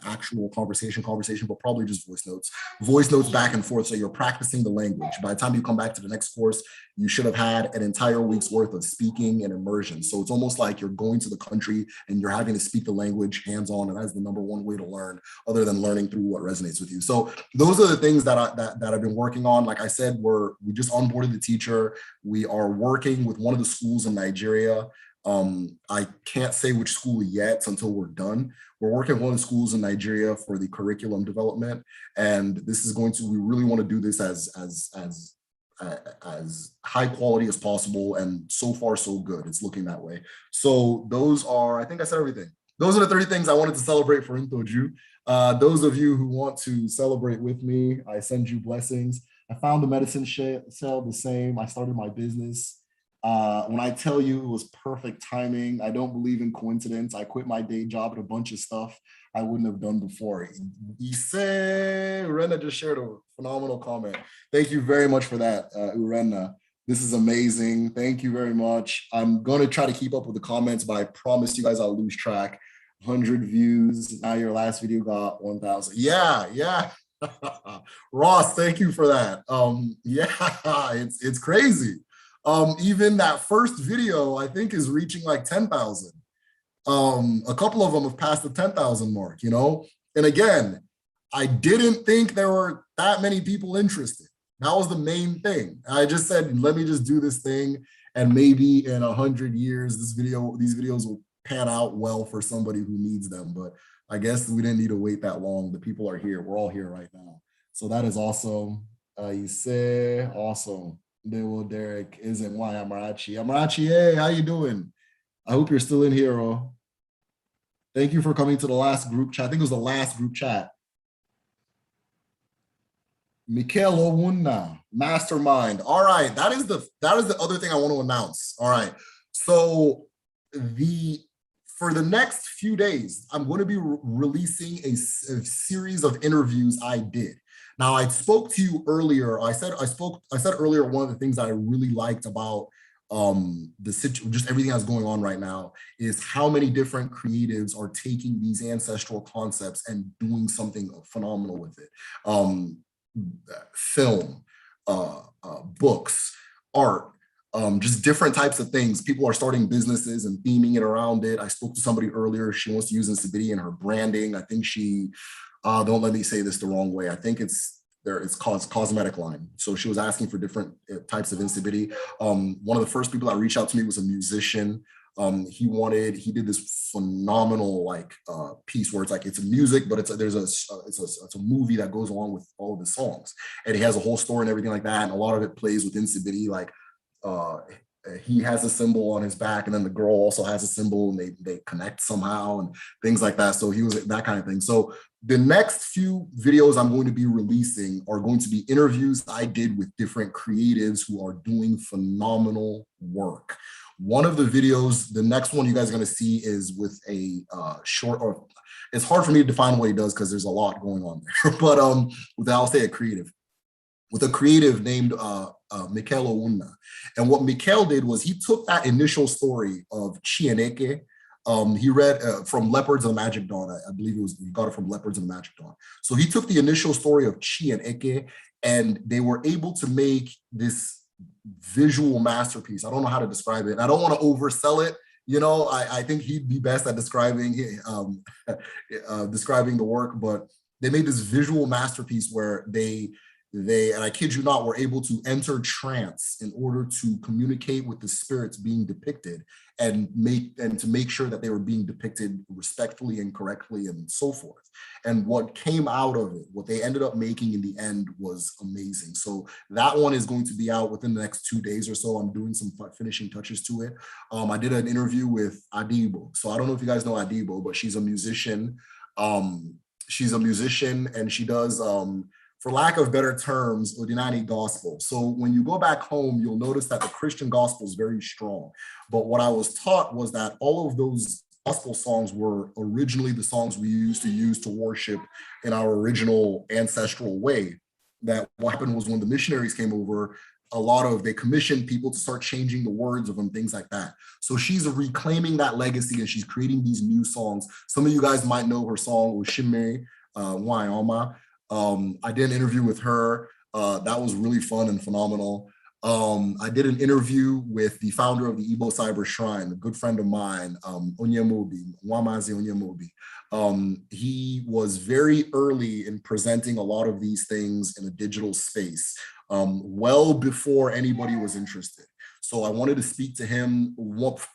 actual conversation, but probably just voice notes back and forth. So you're practicing the language. By the time you come back to the next course, you should have had an entire week's worth of speaking and immersion. So it's almost like you're going to the country and you're having to speak the language hands-on, and that's the number one way to learn, other than learning through what resonates with you. So those are the things that I've been working on. Like I said, we just onboarded the teacher. We are working with one of the schools in Nigeria. I can't say which school yet until we're done. We're working with one of the schools in Nigeria for the curriculum development, and this is we really want to do this as high quality as possible, and so far so good. It's looking that way. So those are, I think I said everything. Those are the 30 things I wanted to celebrate for Ntojụ. Those of you who want to celebrate with me, I send you blessings. I found the medicine shell the same. I started my business. When I tell you it was perfect timing, I don't believe in coincidence. I quit my day job and a bunch of stuff I wouldn't have done before. Urena just shared a phenomenal comment. Thank you very much for that, Urena. This is amazing. Thank you very much. I'm going to try to keep up with the comments, but I promise you guys I'll lose track. 100 views. Now your last video got 1,000. Yeah. Ross, thank you for that. Yeah, it's crazy. Even that first video, I think, is reaching like 10,000. A couple of them have passed the 10,000 mark, you know? And again, I didn't think there were that many people interested. That was the main thing. I just said, let me just do this thing, and maybe in 100 years, these videos will pan out well for somebody who needs them. But I guess we didn't need to wait that long. The people are here. We're all here right now. So that is awesome. You say awesome. Derek isn't why Amarachi. Amarachi, hey, how you doing? I hope you're still in here. Oh. Thank you for coming to the last group chat. I think it was the last group chat. Mikhail Owunna, mastermind. All right, that is the other thing I want to announce. All right, so for the next few days, I'm going to be releasing a series of interviews I did. Now, I spoke to you earlier. I said earlier, one of the things that I really liked about just everything that's going on right now is how many different creatives are taking these ancestral concepts and doing something phenomenal with it. Film, books, art, just different types of things. People are starting businesses and theming it around it. I spoke to somebody earlier. She wants to use Insibidi in her branding. I think she, don't let me say this the wrong way. I think it's called cosmetic line. So she was asking for different types of Insibidi. One of the first people that reached out to me was a musician. He did this phenomenal piece where it's like, it's a music, but it's a movie that goes along with all of the songs. And he has a whole story and everything like that. And a lot of it plays with Insibidi, he has a symbol on his back, and then the girl also has a symbol, and they connect somehow and things like that. So he was that kind of thing. So the next few videos I'm going to be releasing are going to be interviews I did with different creatives who are doing phenomenal work. One of the videos, the next one you guys are going to see is with a short, or it's hard for me to define what he does because there's a lot going on there, but I'll say a creative. With a creative named Mikel Ouna. And what Mikel did was he took that initial story of Chieneke. He read from Leopards of the Magic Dawn. I believe he got it from Leopards of the Magic Dawn. So he took the initial story of Chieneke, and they were able to make this visual masterpiece. I don't know how to describe it. I don't want to oversell it. You know, I think he'd be best at describing describing the work, but they made this visual masterpiece where they, and I kid you not, were able to enter trance in order to communicate with the spirits being depicted and to make sure that they were being depicted respectfully and correctly and so forth. And what came out of it, what they ended up making in the end, was amazing. So that one is going to be out within the next 2 days or so. I'm doing some finishing touches to it. I did an interview with Adibo. So I don't know if you guys know Adibo, but she's a musician. She's a musician, and she does, for lack of better terms, Odinani gospel. So when you go back home, you'll notice that the Christian gospel is very strong. But what I was taught was that all of those gospel songs were originally the songs we used to worship in our original ancestral way. That what happened was when the missionaries came over, they commissioned people to start changing the words of them, things like that. So she's reclaiming that legacy, and she's creating these new songs. Some of you guys might know her song, Oshime Waioma. I did an interview with her. That was really fun and phenomenal. I did an interview with the founder of the Igbo Cyber Shrine, a good friend of mine, Onyemobi, Nwamazi Onyemobi. He was very early in presenting a lot of these things in a digital space, well before anybody was interested. So I wanted to speak to him,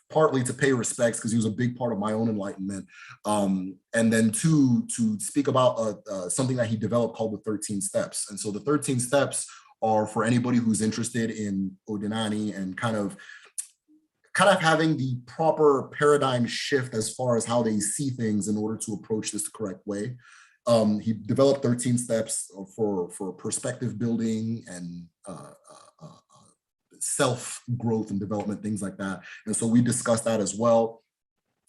partly to pay respects because he was a big part of my own enlightenment. And then two, to speak about something that he developed called the 13 Steps. And so the 13 Steps are for anybody who's interested in Odinani and kind of having the proper paradigm shift as far as how they see things in order to approach this the correct way. He developed 13 steps for perspective building and self-growth and development, things like that. And so we discussed that as well.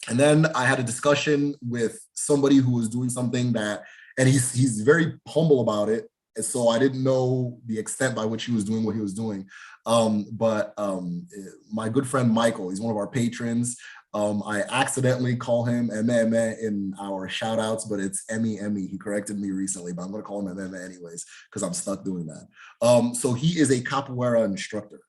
And then I had a discussion with somebody who was doing something and he's very humble about it. And so I didn't know the extent by which he was doing what he was doing. But my good friend, Michael, he's one of our patrons. I accidentally call him Eme in our shout outs, but it's Emmy. He corrected me recently, but I'm going to call him Eme anyways, because I'm stuck doing that. So he is a capoeira instructor.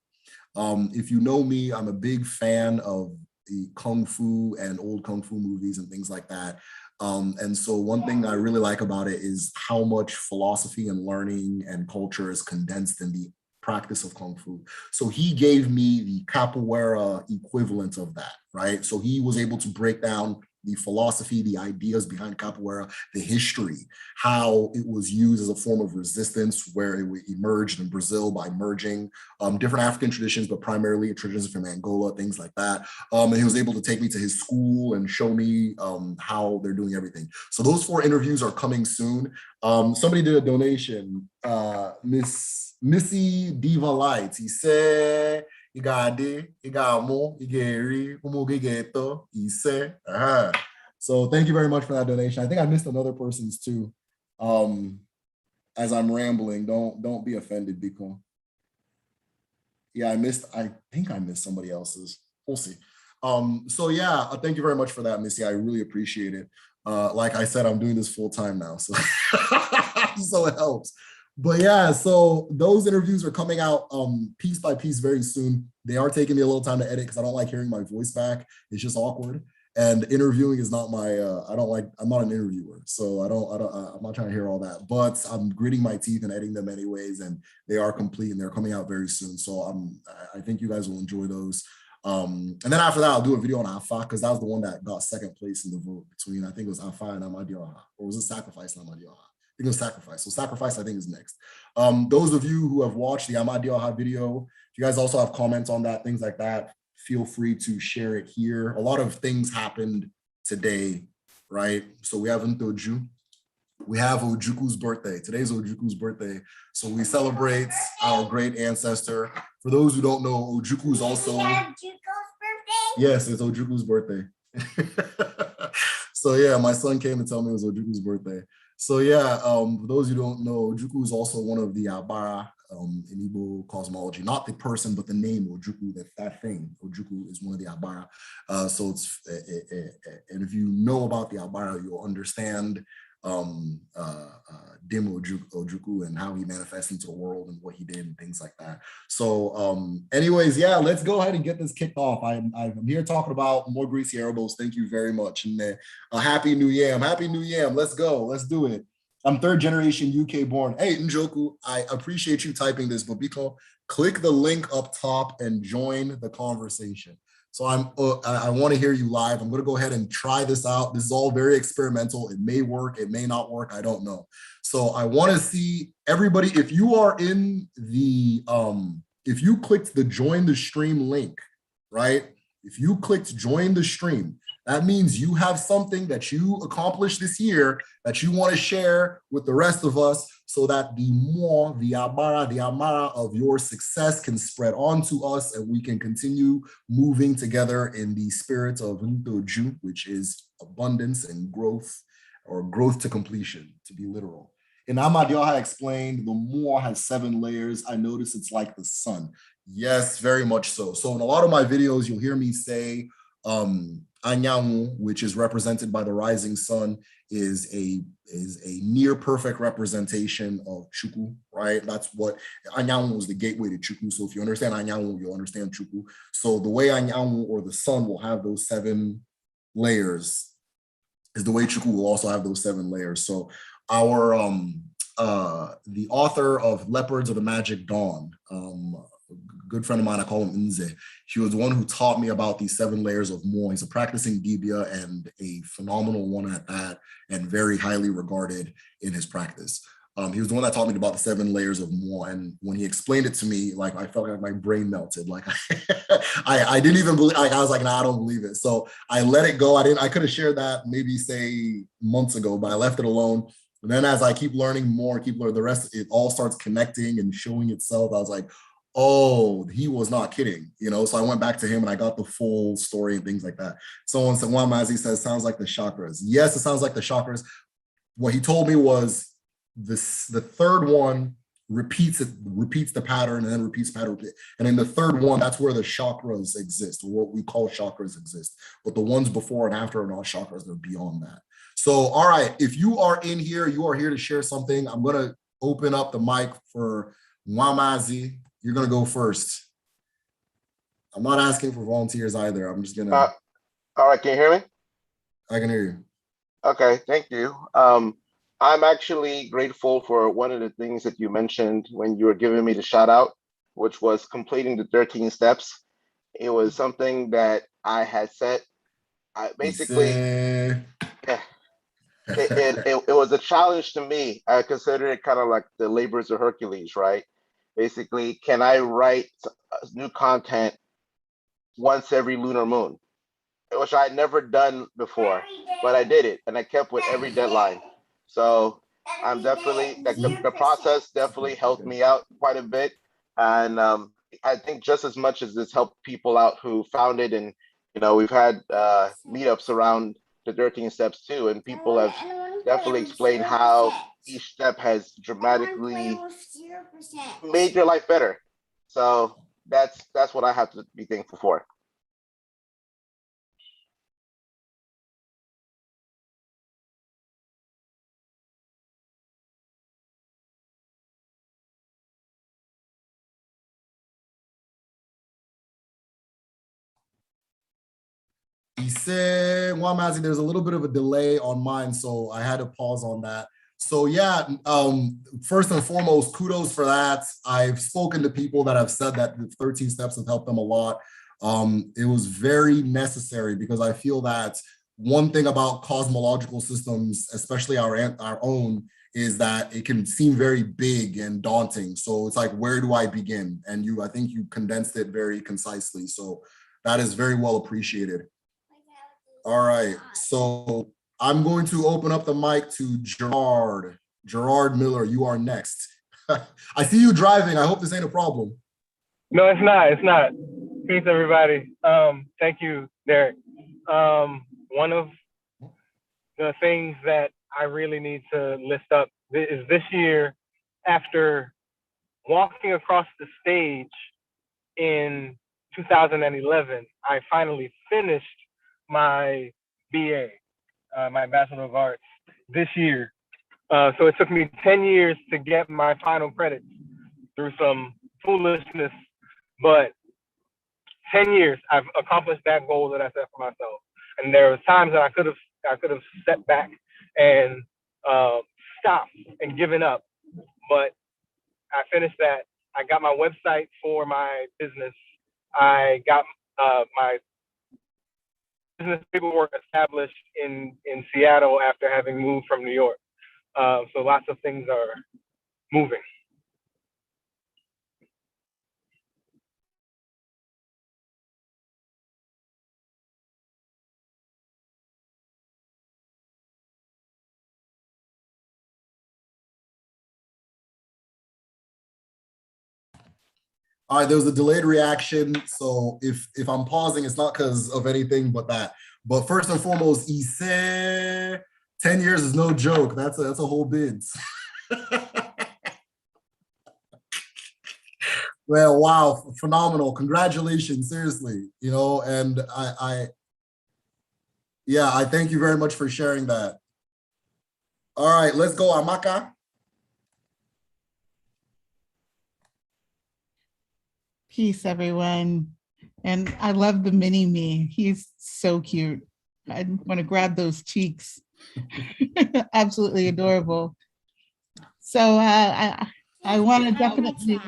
If you know me, I'm a big fan of the Kung Fu and old Kung Fu movies and things like that. And so one thing I really like about it is how much philosophy and learning and culture is condensed in the practice of Kung Fu. So he gave me the capoeira equivalent of that, right? So he was able to break down the philosophy, the ideas behind capoeira, the history, how it was used as a form of resistance, where it emerged in Brazil by merging different African traditions, but primarily traditions from Angola, things like that. And he was able to take me to his school and show me how they're doing everything. So those 4 interviews are coming soon. Somebody did a donation, Missy Diva Lights. He said, so thank you very much for that donation. I think I missed another person's too. As I'm rambling, don't be offended, Biko. Yeah, I think I missed somebody else's. We'll see. So yeah, thank you very much for that, Missy. I really appreciate it. Like I said, I'm doing this full time now, so so it helps. But yeah, so those interviews are coming out piece by piece very soon. They are taking me a little time to edit because I don't like hearing my voice back. It's just awkward. And interviewing is not my, I'm not an interviewer. So I'm not trying to hear all that, but I'm gritting my teeth and editing them anyways. And they are complete and they're coming out very soon. So I think you guys will enjoy those. And then after that, I'll do a video on Afa because that was the one that got second place in the vote between, I think it was Afa and Amadioha, or was it Sacrifice and Amadioha? think of sacrifice. So sacrifice, I think, is next. Those of you who have watched the Amadioha video, if you guys also have comments on that, things like that, feel free to share it here. A lot of things happened today, right? So we have Ntojụ. We have Ojuku's birthday. Today's Ojuku's birthday. So we celebrate our great ancestor. For those who don't know, Ojuku is also... Ojuku's birthday? Yes, it's Ojuku's birthday. So yeah, my son came and told me it was Ojuku's birthday. So yeah, for those who don't know, Ojuku is also one of the Abara in Igbo cosmology. Not the person, but the name Ojuku, that thing. Ojuku is one of the Abara. So it's, and if you know about the Abara, you'll understand Dim Ojuku and how he manifests into the world and what he did and things like that. So anyways, yeah, let's go ahead and get this kicked off. I'm here talking about more greasy elbows. Thank you very much. And a happy new yam. Happy new yam. Let's go. Let's do it. I'm third generation UK born. Hey, Njoku, I appreciate you typing this, but Biko, click the link up top and join the conversation. So I want to hear you live. I'm going to go ahead and try this out. This is all very experimental. It may work. It may not work. I don't know. So I want to see everybody. If you are in the, if you clicked the join the stream link, right? If you clicked join the stream, that means you have something that you accomplished this year that you want to share with the rest of us so that the more, the amara of your success can spread on to us and we can continue moving together in the spirit of Ntojụ, which is abundance and growth, or growth to completion, to be literal. And Amadioha explained, the more has 7 layers. I notice it's like the sun. Yes, very much so. So in a lot of my videos, you'll hear me say, Anyanwụ, which is represented by the rising sun, is a near perfect representation of Chukwu, right? That's what Anyanwụ is, the gateway to Chukwu. So if you understand Anyanwụ, you'll understand Chukwu. So the way Anyanwụ, or the sun, will have those 7 layers is the way Chukwu will also have those 7 layers. So our the author of Leopards of the Magic Dawn, a good friend of mine, I call him Nze. He was the one who taught me about these 7 layers of Mo. He's a practicing Dibia and a phenomenal one at that, and very highly regarded in his practice. He was the one that taught me about the 7 layers of Mo. And when he explained it to me, like, I felt like my brain melted. Like I didn't even believe, like, I was like, nah, I don't believe it. So I let it go. I could have shared that maybe say months ago, but I left it alone. And then as I keep learning more, the rest, it all starts connecting and showing itself. I was like, oh, he was not kidding, you know? So I went back to him and I got the full story and things like that. Someone said, Wamazi says, sounds like the chakras. Yes, it sounds like the chakras. What he told me was the 3rd one repeats the pattern and then repeats the pattern. And in the 3rd one, that's where the chakras exist, or what we call chakras exist. But the ones before and after are not chakras, they're beyond that. So, all right, if you are in here, you are here to share something. I'm gonna open up the mic for Wamazi. You're gonna go first. I'm not asking for volunteers either. I'm just gonna. All right, can you hear me? I can hear you. Okay, thank you. I'm actually grateful for one of the things that you mentioned when you were giving me the shout out, which was completing the 13 steps. It was something that I had set. Basically, yeah, it was a challenge to me. I consider it kind of like the labors of Hercules, right? Basically, can I write new content once every lunar moon, which I had never done before, but I did it and I kept with every deadline. So I'm definitely, the process definitely helped me out quite a bit. And I think just as much as this helped people out who found it, and, you know, we've had meetups around the 13 steps too, and people have definitely explained how each step has dramatically made your life better. So that's what I have to be thankful for. He said, Wamazi, there's a little bit of a delay on mine, so I had to pause on that. So yeah, first and foremost, kudos for that. I've spoken to people that have said that the 13 steps have helped them a lot. It was very necessary, because I feel that one thing about cosmological systems, especially our own, is that it can seem very big and daunting. So it's like, where do I begin? And I think you condensed it very concisely. So that is very well appreciated. All right, so I'm going to open up the mic to Gerard. Gerard Miller, you are next. I see you driving. I hope this ain't a problem. No, it's not. It's not. Peace, everybody. Thank you, Derek. One of the things that I really need to lift up is this year, after walking across the stage in 2011, I finally finished my BA, my Bachelor of Arts, this year. So it took me 10 years to get my final credits through some foolishness, but 10 years, I've accomplished that goal that I set for myself. And there were times that I could have stepped back and stopped and given up, but I finished that. I got my website for my business. I got my business paperwork established in Seattle after having moved from New York. So lots of things are moving. All right, there was a delayed reaction. So if I'm pausing, it's not because of anything but that. But first and foremost, Ise, 10 years is no joke. That's a whole bid. Well, wow, phenomenal. Congratulations, seriously. And I thank you very much for sharing that. All right, let's go, Amaka. Peace, everyone. And I love the mini me. He's so cute. I want to grab those cheeks. Absolutely adorable. So I want to definitely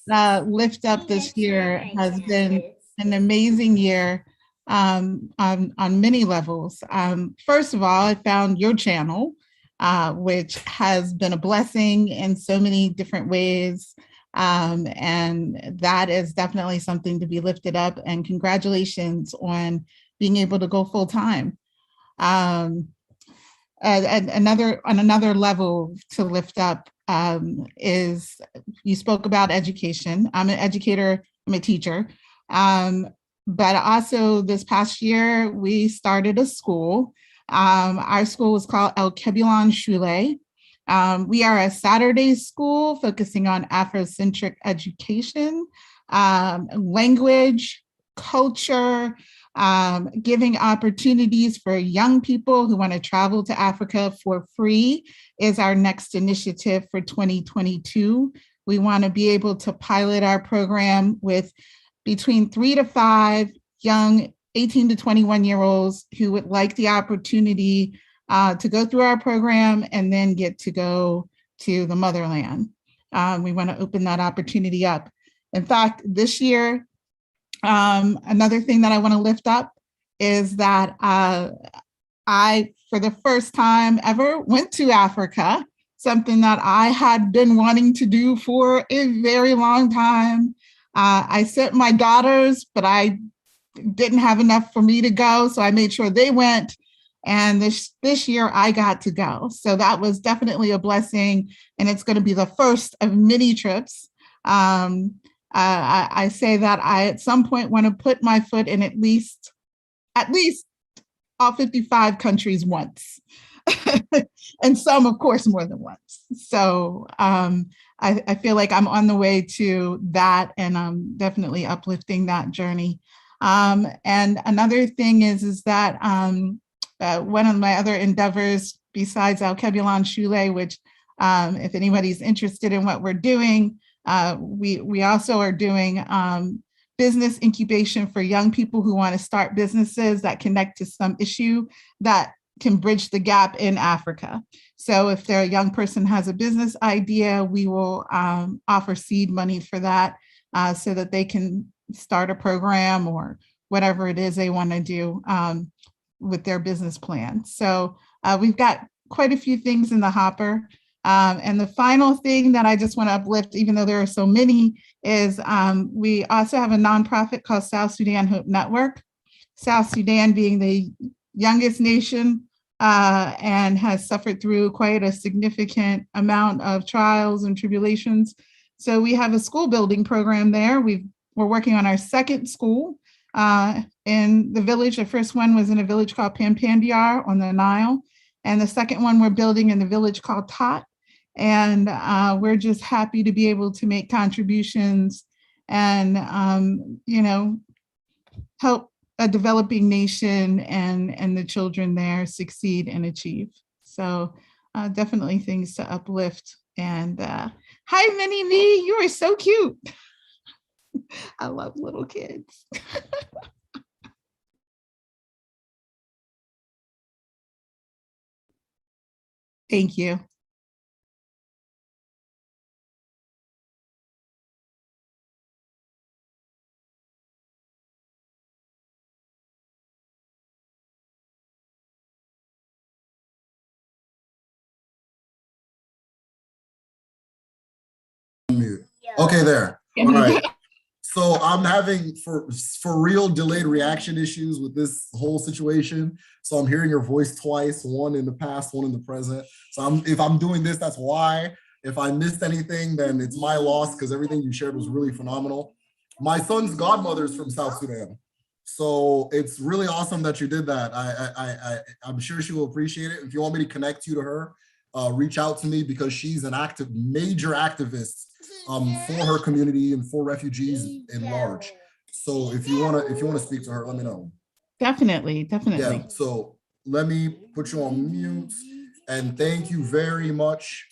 lift up this year. Has been an amazing year on many levels. First of all, I found your channel, which has been a blessing in so many different ways. And that is definitely something to be lifted up, and congratulations on being able to go full time. And another level to lift up is, you spoke about education. I'm an educator, I'm a teacher. But also this past year, we started a school. Our school was called El Kebulon Shule. We are a Saturday school focusing on Afrocentric education, language, culture, giving opportunities for young people who want to travel to Africa for free is our next initiative for 2022. We want to be able to pilot our program with between 3 to 5 young 18 to 21-year-olds who would like the opportunity to go through our program and then get to go to the motherland. We want to open that opportunity up. In fact, this year, another thing that I want to lift up is that I, for the first time ever, went to Africa, something that I had been wanting to do for a very long time. I sent my daughters, but I didn't have enough for me to go, so I made sure they went. And this year I got to go. So that was definitely a blessing. And it's going to be the first of many trips. I say that I, at some point, want to put my foot in at least all 55 countries once. And some, of course, more than once. So I feel like I'm on the way to that, and I'm definitely uplifting that journey. And another thing is that one of my other endeavors besides El Kebulon Shule, which if anybody's interested in what we're doing, we also are doing business incubation for young people who want to start businesses that connect to some issue that can bridge the gap in Africa. So if a young person has a business idea, we will offer seed money for that so that they can start a program or whatever it is they want to do with their business plan. So we've got quite a few things in the hopper. And the final thing that I just want to uplift, even though there are so many, is we also have a nonprofit called South Sudan Hope Network. South Sudan being the youngest nation and has suffered through quite a significant amount of trials and tribulations. So we have a school building program there. We're working on our second school in the village. The first one was in a village called Pampandiar on the Nile. And the second one we're building in the village called Tot. And we're just happy to be able to make contributions and, help a developing nation and the children there succeed and achieve. So definitely things to uplift. And hi, Minnie Me, you are so cute. I love little kids. Thank you. Okay, there. All right. So I'm having for real delayed reaction issues with this whole situation. So I'm hearing your voice twice, one in the past, one in the present. So if I'm doing this, that's why. If I missed anything, then it's my loss because everything you shared was really phenomenal. My son's godmother is from South Sudan. So it's really awesome that you did that. I'm sure she will appreciate it. If you want me to connect you to her, reach out to me because she's an major activist for her community and for refugees in large. So if you wanna speak to her, let me know. Definitely. Yeah. So let me put you on mute. And thank you very much.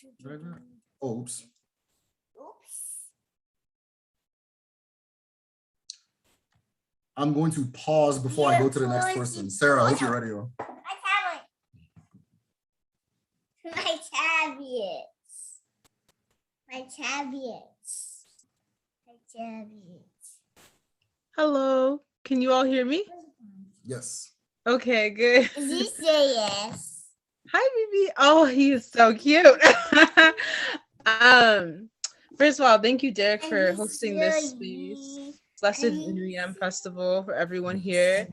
Oh, oops. I'm going to pause before I go to the next person. Sarah, I hope you're ready. My tablets. My tablets. My tablets. Hello, can you all hear me? Yes. Okay, good. Did you say yes? Hi, BB. Oh, he is so cute. First of all, thank you, Derek, for hosting this space. Blessed Nuyam Festival for everyone here.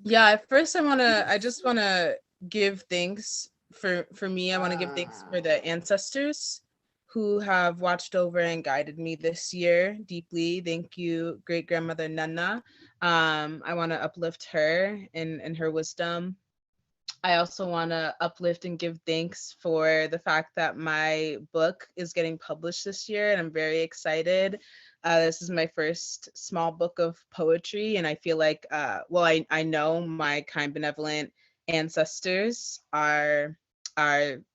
Yeah, first I just wanna give thanks for me. I want to give thanks for the ancestors who have watched over and guided me this year deeply. Thank you, great grandmother Nana. I want to uplift her and her wisdom. I also want to uplift and give thanks for the fact that my book is getting published this year, and I'm very excited. This is my first small book of poetry, and I feel like, I know my kind, benevolent ancestors are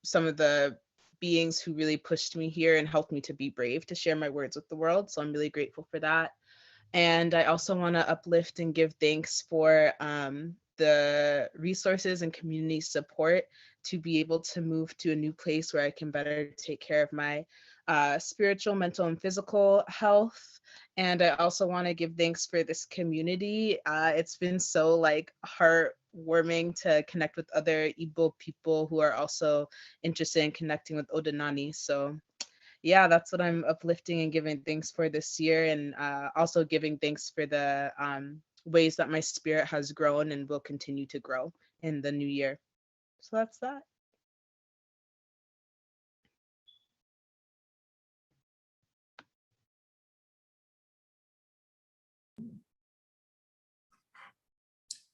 some of the beings who really pushed me here and helped me to be brave to share my words with the world. So I'm really grateful for that. And I also want to uplift and give thanks for the resources and community support to be able to move to a new place where I can better take care of my spiritual, mental, and physical health. And I also want to give thanks for this community. It's been so heartwarming to connect with other Igbo people who are also interested in connecting with Odinani. So yeah, that's what I'm uplifting and giving thanks for this year, and also giving thanks for the ways that my spirit has grown and will continue to grow in the new year. So that's that.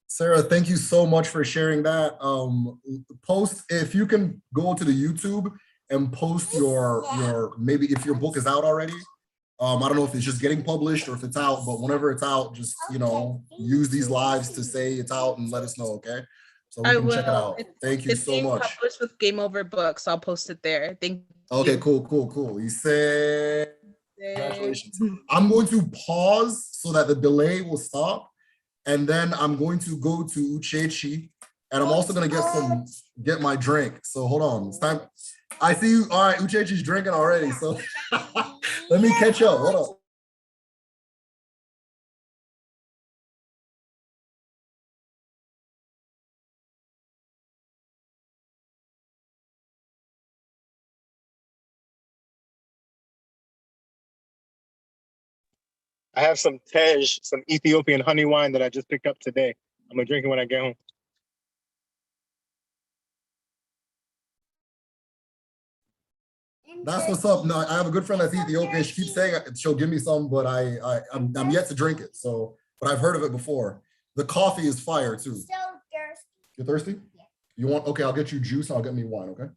Sarah, thank you so much for sharing that. Post, if you can go to the YouTube and post your maybe if your book is out already. I don't know if it's just getting published or if it's out, but whenever it's out, just use these lives to say it's out and let us know, okay? So we can check it out. Thank you so much. It's published with Game Over Books. I'll post it there. Thank you. Okay, cool. You said congratulations. I'm going to pause so that the delay will stop. And then I'm going to go to Uchechi, and I'm also gonna get my drink. So hold on, it's time. I see you. All right, Uchechi's drinking already. So let me catch up. Hold on. I have some Tej, some Ethiopian honey wine that I just picked up today. I'm gonna drink it when I get home. That's what's up. No, I have a good friend that's Ethiopian. She keeps saying she'll give me some, but I'm yet to drink it. So, but I've heard of it before. The coffee is fire too. So thirsty. You're thirsty? Yeah. You want? Okay, I'll get you juice. I'll get me wine. Okay.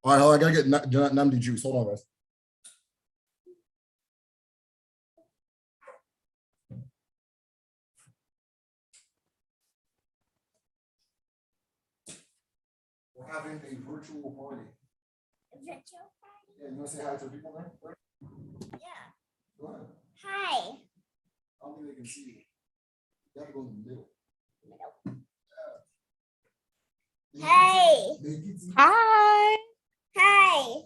All right, I gotta get Namdi juice. Hold on, guys. We're having a virtual party. Virtual party? Yeah, you want to say hi to the people there? Yeah. Go ahead. Hi. I don't think they can see you. You have to go in the middle. Hey. Hi. Hi.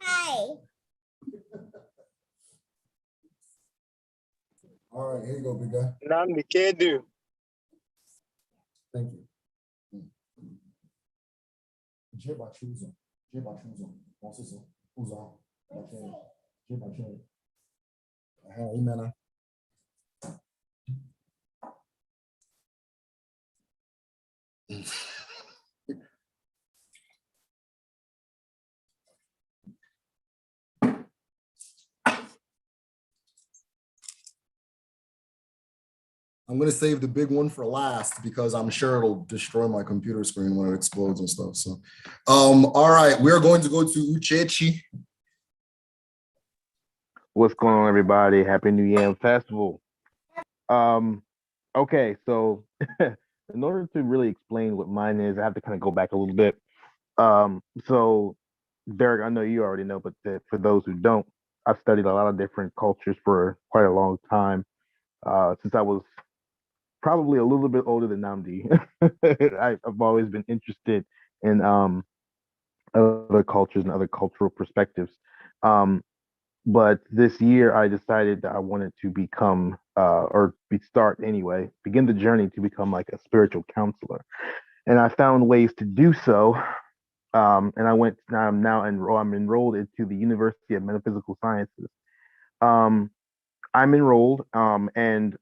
Hi. All right, here you go, big guy. Namdi Kedu. Thank you. Jeba chuzo. Jeba chuzo. What's this? Uzo. Okay. Jeba chuzo. Amen. I'm gonna save the big one for last because I'm sure it'll destroy my computer screen when it explodes and stuff. So, all right, we're going to go to Uchechi. What's going on, everybody? Happy New Year Festival. Okay, so in order to really explain what mine is, I have to kind of go back a little bit. So Derek, I know you already know, but for those who don't, I've studied a lot of different cultures for quite a long time. Since I was probably a little bit older than Namdi, I've always been interested in other cultures and other cultural perspectives. But this year, I decided that I wanted to become, begin the journey to become like a spiritual counselor. And I found ways to do so. And I'm enrolled into the University of Metaphysical Sciences. I'm enrolled, and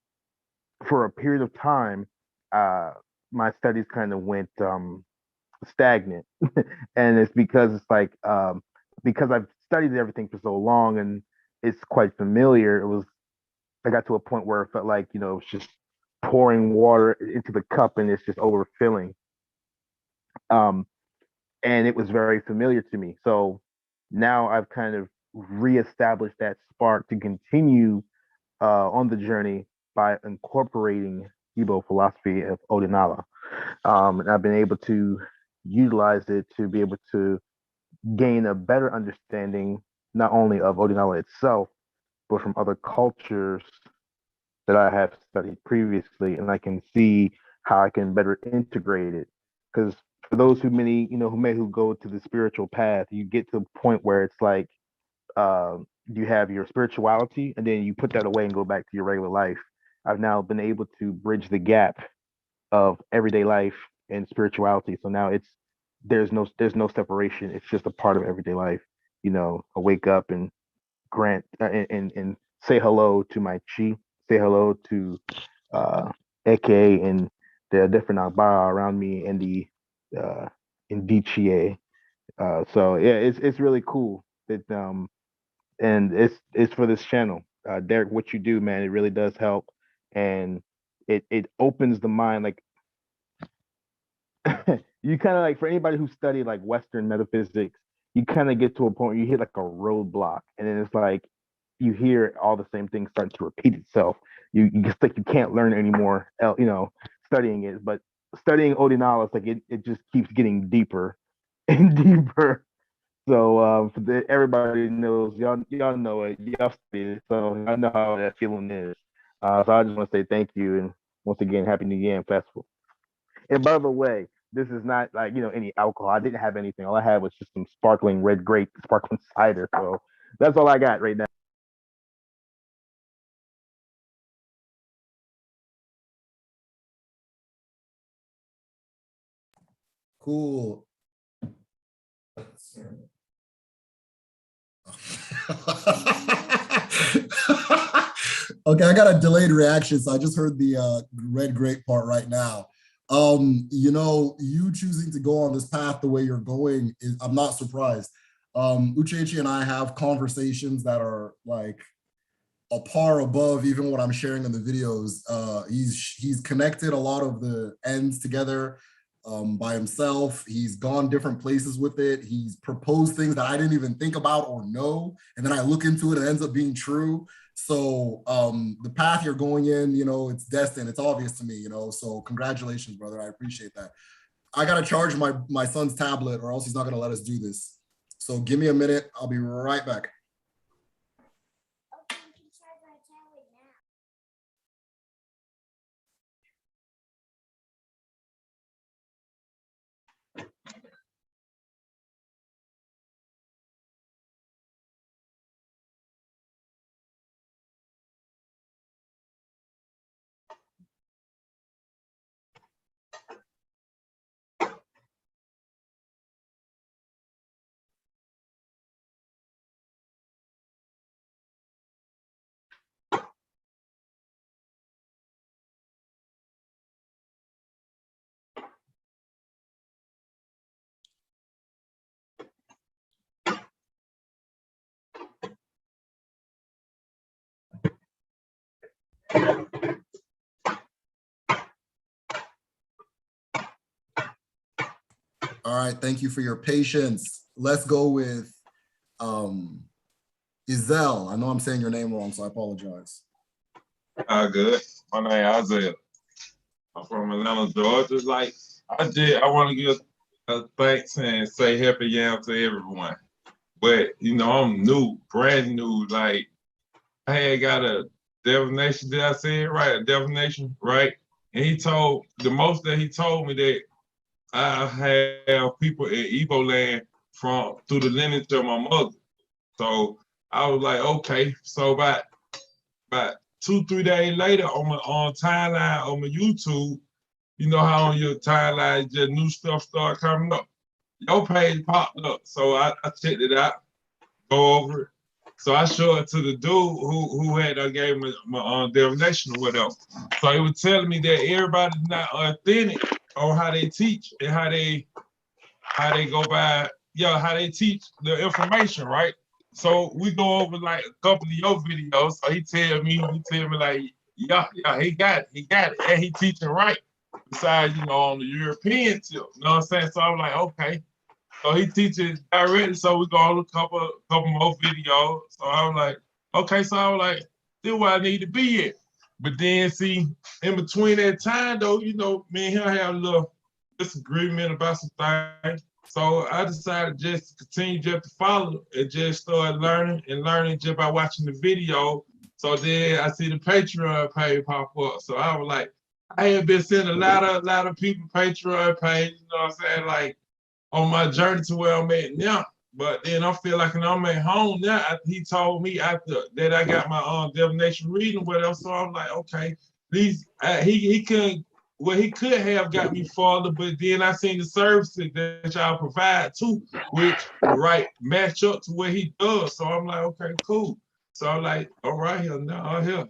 for a period of time, my studies kind of went stagnant, and it's because I've studied everything for so long and it's quite familiar. I got to a point where it felt like it's just pouring water into the cup and it's just overfilling. Um, and it was very familiar to me. So now I've kind of reestablished that spark to continue on the journey by incorporating Igbo philosophy of Odinala. And I've been able to utilize it to be able to gain a better understanding not only of Odinala itself, but from other cultures that I have studied previously, and I can see how I can better integrate it. Because for those who go to the spiritual path, you get to a point where it's like you have your spirituality, and then you put that away and go back to your regular life. I've now been able to bridge the gap of everyday life and spirituality. So now there's no separation. It's just a part of everyday life. I wake up and grant and say hello to my chi, say hello to Eke and the different Agbara around me and the Indichie. So yeah, it's really cool that and it's for this channel. Derek, what you do, man, it really does help, and it opens the mind. Like you kind of like, for anybody who studied like Western metaphysics, you kind of get to a point where you hit like a roadblock, and then it's like you hear all the same things starting to repeat itself. You just like you can't learn anymore, studying it. But studying Odinala, it's like it just keeps getting deeper and deeper. So everybody knows, y'all know it, y'all studied it, so I know how that feeling is. So I just want to say thank you, and once again, Happy New Year and Festival. And by the way, this is not like any alcohol. I didn't have anything. All I had was just some sparkling red grape, sparkling cider. So that's all I got right now. Cool. Okay, I got a delayed reaction, so I just heard the red grape part right now. You know, you choosing to go on this path the way you're going is, I'm not surprised. Uchechi and I have conversations that are like a par above even what I'm sharing in the videos. He's connected a lot of the ends together by himself. He's gone different places with it. He's proposed things that I didn't even think about or know, and then I look into it and it ends up being true. So the path you're going in, you know, it's destined. It's obvious to me, you know. So congratulations, brother. I appreciate that. I gotta charge my son's tablet, or else he's not gonna let us do this. So give me a minute. I'll be right back. Okay, you can charge my tablet now. All right, thank you for your patience. Let's go with Izel. I know I'm saying your name wrong, so I apologize. Good. My name Isaiah. I'm from Atlanta, Georgia. Like I want to give a thanks and say happy yam to everyone. But you know, I'm new, brand new. Like I had got a divination. Did I say it right? A divination, right? And he told the most that he told me that I have people in Igbo land from through the lineage of my mother. So I was like, okay. So about 2-3 days later on my timeline on my YouTube, you know how on your timeline just new stuff start coming up. Your page popped up, so I checked it out, go over it. So I showed it to the dude who had gave me my divination or whatever. So he was telling me that everybody's not authentic on how they teach and how they go by, yeah, how they teach the information, right? So we go over like a couple of your videos. So he tell me like, yeah, he got it, and he teaching right. Besides, you know, on the European tip, you know what I'm saying? So I'm like, okay. So he teaches directly. So we go on a couple more videos. So I was like, okay. So I was like, this is where I need to be at. But then see, in between that time though, you know, me and him have a little disagreement about some things. So I decided just to continue just to follow and just start learning just by watching the video. So then I see the Patreon page pop up. So I was like, I have been seeing a lot of people Patreon page, you know what I'm saying? Like on my journey to where I'm at now. But then I feel like when I'm at home now, he told me after that I got my divination reading with him. So I'm like, okay, these he couldn't, well, he could have got me farther, but then I seen the services that y'all provide too, which right match up to what he does. So I'm like, okay, cool. So I'm like, all right, here now, here.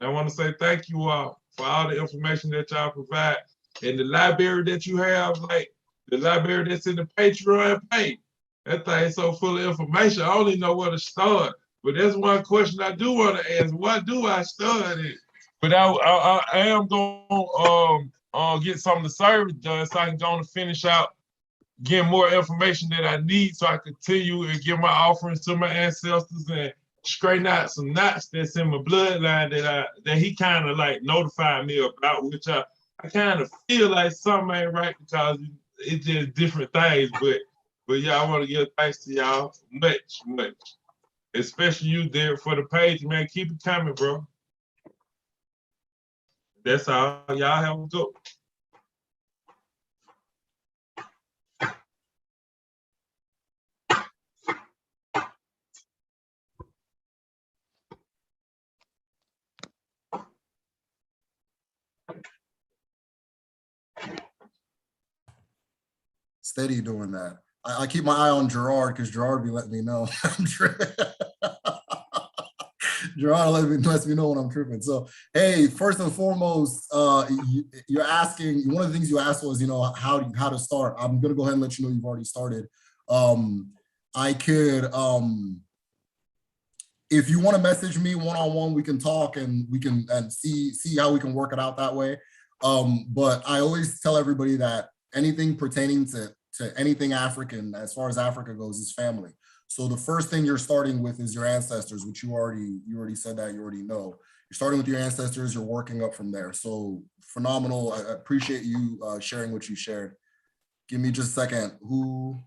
I want to say thank you all for all the information that y'all provide. And the library that you have, like the library that's in the Patreon page, that thing's so full of information. I only know where to start. But that's one question I do want to ask. What do I start it? But I am going to get some of the service done so I can go and finish out getting more information that I need so I continue and give my offerings to my ancestors and straighten out some knots that's in my bloodline that he kind of like notified me about, which I kind of feel like something ain't right because it's just different things. But yeah, I want to give thanks to y'all much. Especially you there for the page, man. Keep it coming, bro. That's all. Y'all have a good. Steady doing that. I keep my eye on Gerard because Gerard be letting me know I'm tripping. Gerard lets me know when I'm tripping. So, hey, first and foremost, you're asking, one of the things you asked was, how to start. I'm gonna go ahead and let you know you've already started. I could, if you want to message me one-on-one, we can talk and we can see how we can work it out that way. But I always tell everybody that anything pertaining to anything African, as far as Africa goes, is family. So the first thing you're starting with is your ancestors, which you already said that, you already know. You're starting with your ancestors, you're working up from there. So phenomenal. I appreciate you sharing what you shared. Give me just a second. Who?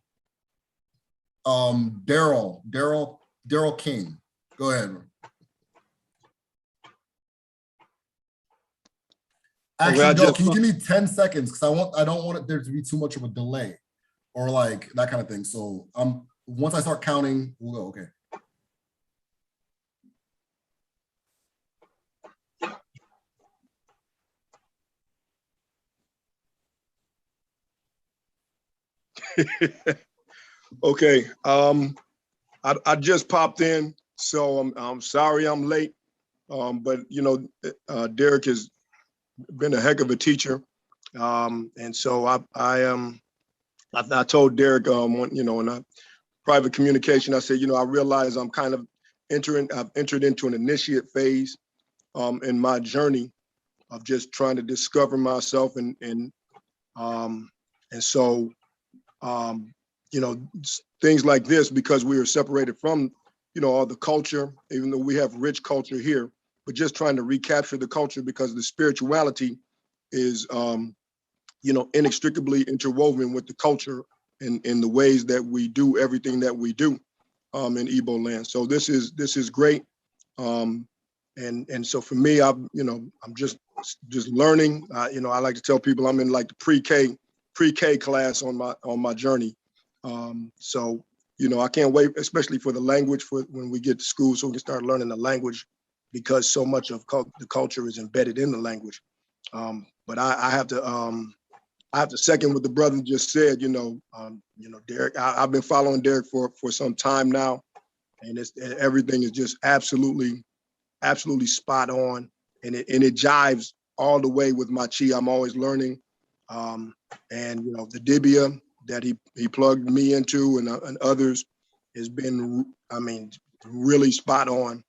Daryl King. Go ahead. Actually, no, can you give me 10 seconds? Because I don't want there to be too much of a delay or like that kind of thing. So once I start counting, we'll go, okay. Okay, I just popped in, so I'm sorry I'm late. But Derek has been a heck of a teacher, and so I told Derek in a private communication, I said, I realize I'm kind of I've entered into an initiate phase in my journey of just trying to discover myself, and so things like this, because we are separated from all the culture, even though we have rich culture here, but just trying to recapture the culture, because the spirituality is inextricably interwoven with the culture in the ways that we do everything that we do in Igbo land. So this is great. And so for me, I'm just learning. I like to tell people I'm in like the pre-K class on my journey. So I can't wait, especially for the language, for when we get to school, so we can start learning the language, because so much of the culture is embedded in the language. But I have to second what the brother just said. Derek, I've been following Derek for some time now, and everything is just absolutely spot on, and it jives all the way with my chi. I'm always learning, and the Dibia that he plugged me into, and others, has been, really spot on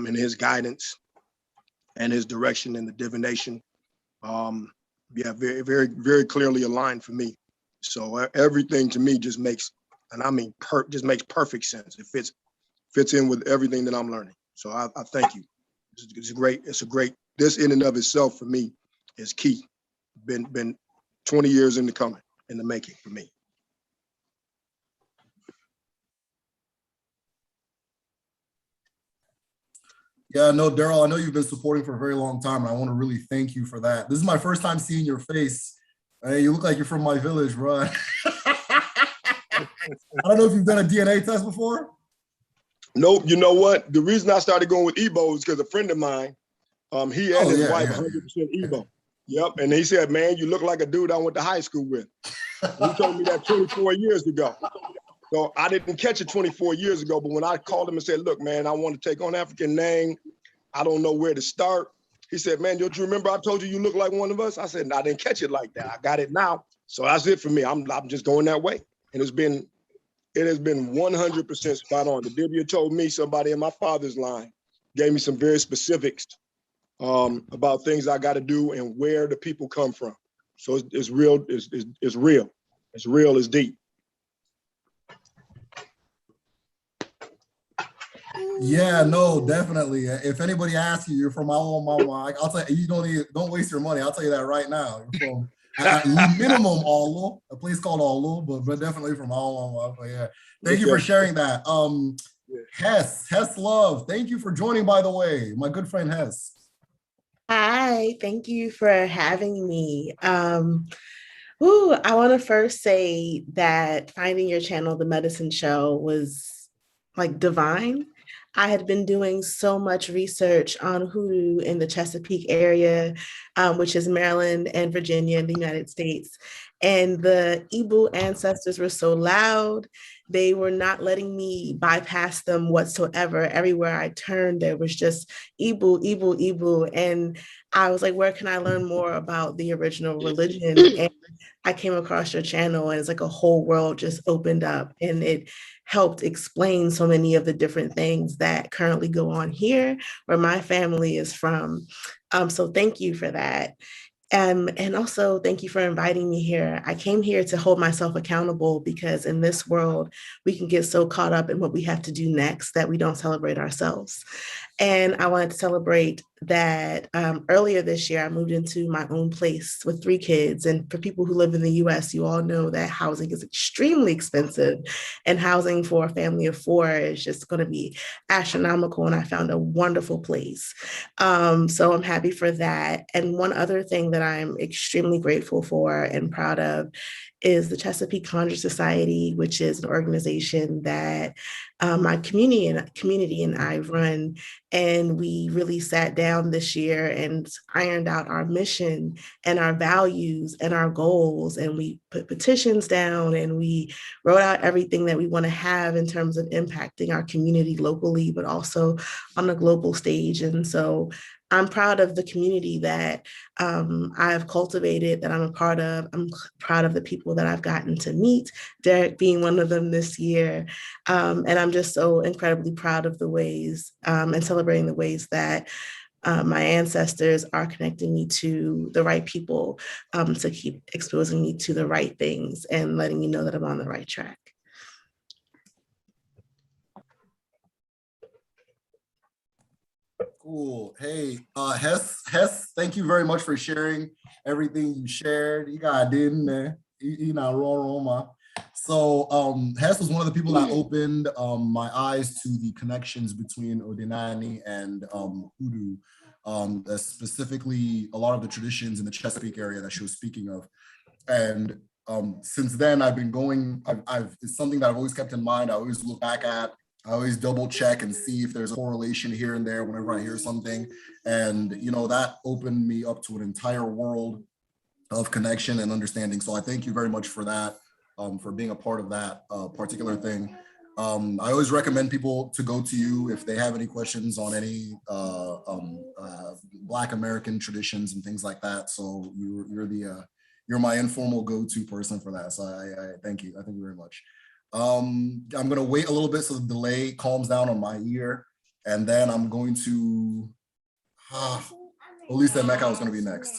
in his guidance and his direction in the divination. Very, very, very clearly aligned for me. So everything to me just makes, just makes perfect sense. It fits in with everything that I'm learning. So I thank you. It's great. This in and of itself for me is key. Been 20 years in the making for me. Yeah, no, Daryl, I know you've been supporting for a very long time, and I want to really thank you for that. This is my first time seeing your face. Hey, you look like you're from my village, bro. I don't know if you've done a DNA test before. Nope. You know what? The reason I started going with Igbo is because a friend of mine, he and his wife 100% Igbo. Yep. And he said, man, you look like a dude I went to high school with. He told me that 24 years ago. So I didn't catch it 24 years ago, but when I called him and said, look, man, I want to take on African name. I don't know where to start. He said, man, don't you remember I told you look like one of us? I said, no, I didn't catch it like that. I got it now. So that's it for me. I'm just going that way. And it has been 100% spot on. The Dibia told me, somebody in my father's line gave me some very specifics about things I got to do and where the people come from. So it's real. It's real. It's real. It's deep. Yeah, no, definitely. If anybody asks you, you're from Alo Mama, I'll tell you, don't waste your money. I'll tell you that right now. You're from minimum Alo, a place called Alo, but definitely from Alo Mama. But yeah, thank you for sharing that. Hess Love, thank you for joining, by the way, my good friend Hess. Hi, thank you for having me. I want to first say that finding your channel, The Medicine Shell, was like divine. I had been doing so much research on hoodoo in the Chesapeake area, which is Maryland and Virginia in the United States. And the Igbo ancestors were so loud, they were not letting me bypass them whatsoever. Everywhere I turned, there was just Igbo, Igbo, Igbo. And I was like, where can I learn more about the original religion? And I came across your channel, and it's like a whole world just opened up, and it helped explain so many of the different things that currently go on here where my family is from. So thank you for that. And also, thank you for inviting me here. I came here to hold myself accountable because in this world, we can get so caught up in what we have to do next that we don't celebrate ourselves. And I wanted to celebrate that earlier this year, I moved into my own place with 3 kids. And for people who live in the US, you all know that housing is extremely expensive. And housing for a family of 4 is just going to be astronomical. And I found a wonderful place. So I'm happy for that. And one other thing that I'm extremely grateful for and proud of is the Chesapeake Conjure Society, which is an organization that my community and I run. And we really sat down this year and ironed out our mission and our values and our goals. And we put petitions down and we wrote out everything that we want to have in terms of impacting our community locally, but also on a global stage. And so I'm proud of the community that I've cultivated, that I'm a part of. I'm proud of the people that I've gotten to meet, Derek being one of them this year. And I'm just so incredibly proud of the ways and celebrating the ways that my ancestors are connecting me to the right people, to keep exposing me to the right things and letting me know that I'm on the right track. Cool. Hey, Hess, thank you very much for sharing everything you shared. You got in there. You know, Roma. So Hess was one of the people that opened my eyes to the connections between Odinani and Hoodoo, specifically a lot of the traditions in the Chesapeake area that she was speaking of. And since then, I've been going, it's something that I've always kept in mind. I always look back at, I always double check and see if there's a correlation here and there whenever I hear something. And, you know, that opened me up to an entire world of connection and understanding. So I thank you very much for that, for being a part of that particular thing. I always recommend people to go to you if they have any questions on any Black American traditions and things like that. So you're my informal go-to person for that. So I thank you. I thank you very much. I'm going to wait a little bit so the delay calms down on my ear. And then I'm going to, Olisa Mecca was going to be next.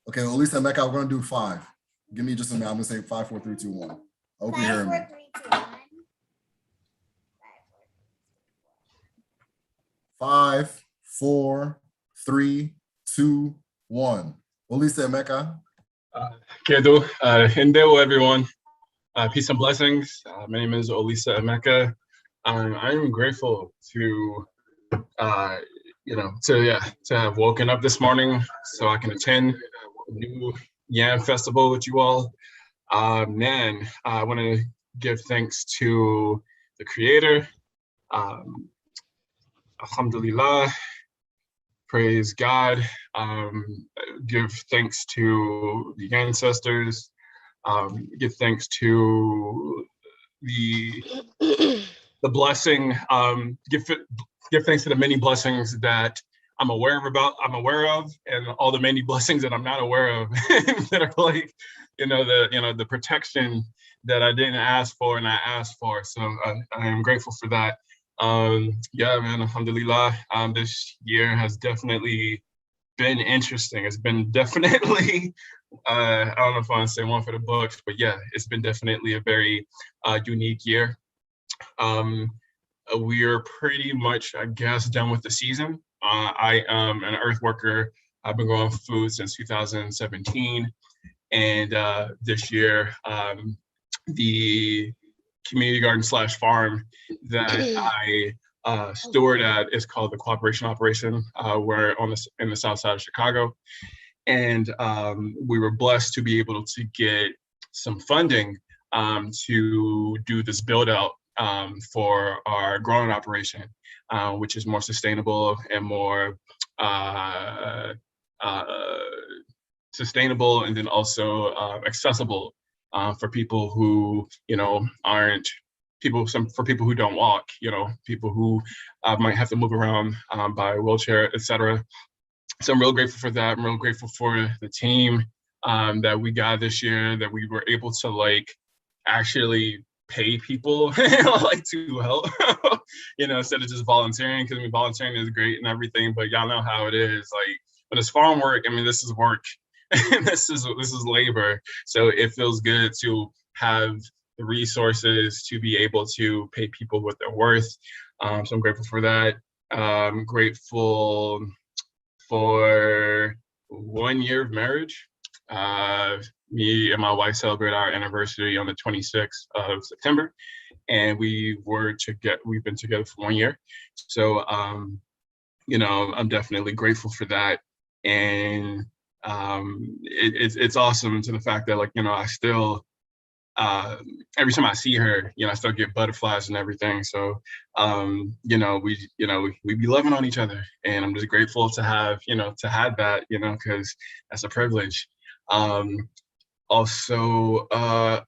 Okay, Olisa Mecca, we're going to do 5. Give me just a minute. I'm going to say 5, 4, 3, 2, 1. I hope you hear me. 5, 4, 3, 2, 1. Olisa Mecca. Hello, everyone. Peace and blessings. My name is Olisa Emeka. I'm grateful to, to have woken up this morning so I can attend the new Yam Festival with you all. I want to give thanks to the Creator. Alhamdulillah. Praise God. Give thanks to the ancestors. Give thanks to the blessing. Give thanks to the many blessings that I'm aware of, and all the many blessings that I'm not aware of that are like, the protection that I didn't ask for and I asked for. So I am grateful for that. Yeah, man, alhamdulillah. This year has definitely been interesting. It's been definitely, I don't know if I want to say one for the books, but yeah, it's been definitely a very unique year. We're pretty much, I guess, done with the season. I am an earth worker. I've been growing food since 2017. And this year, the community garden / farm that I steward at is called the Cooperation Operation. We're in the south side of Chicago. And we were blessed to be able to get some funding to do this build out for our growing operation, which is more sustainable and more sustainable and then also accessible for people who, aren't for people who don't walk, people who might have to move around by wheelchair, etc. So I'm real grateful for that. I'm real grateful for the team that we got this year, that we were able to actually pay people to help, instead of just volunteering, because volunteering is great and everything, but y'all know how it is. When it's farm work, this is work. this is labor. So it feels good to have the resources to be able to pay people what they're worth. So I'm grateful for that. I'm grateful for 1 year of marriage. Me and my wife celebrate our anniversary on the 26th of September, and we've been together for 1 year. So, I'm definitely grateful for that. And it's awesome to the fact that I still, every time I see her, I still get butterflies and everything. So, we be loving on each other, and I'm just grateful to have that, because that's a privilege. Also,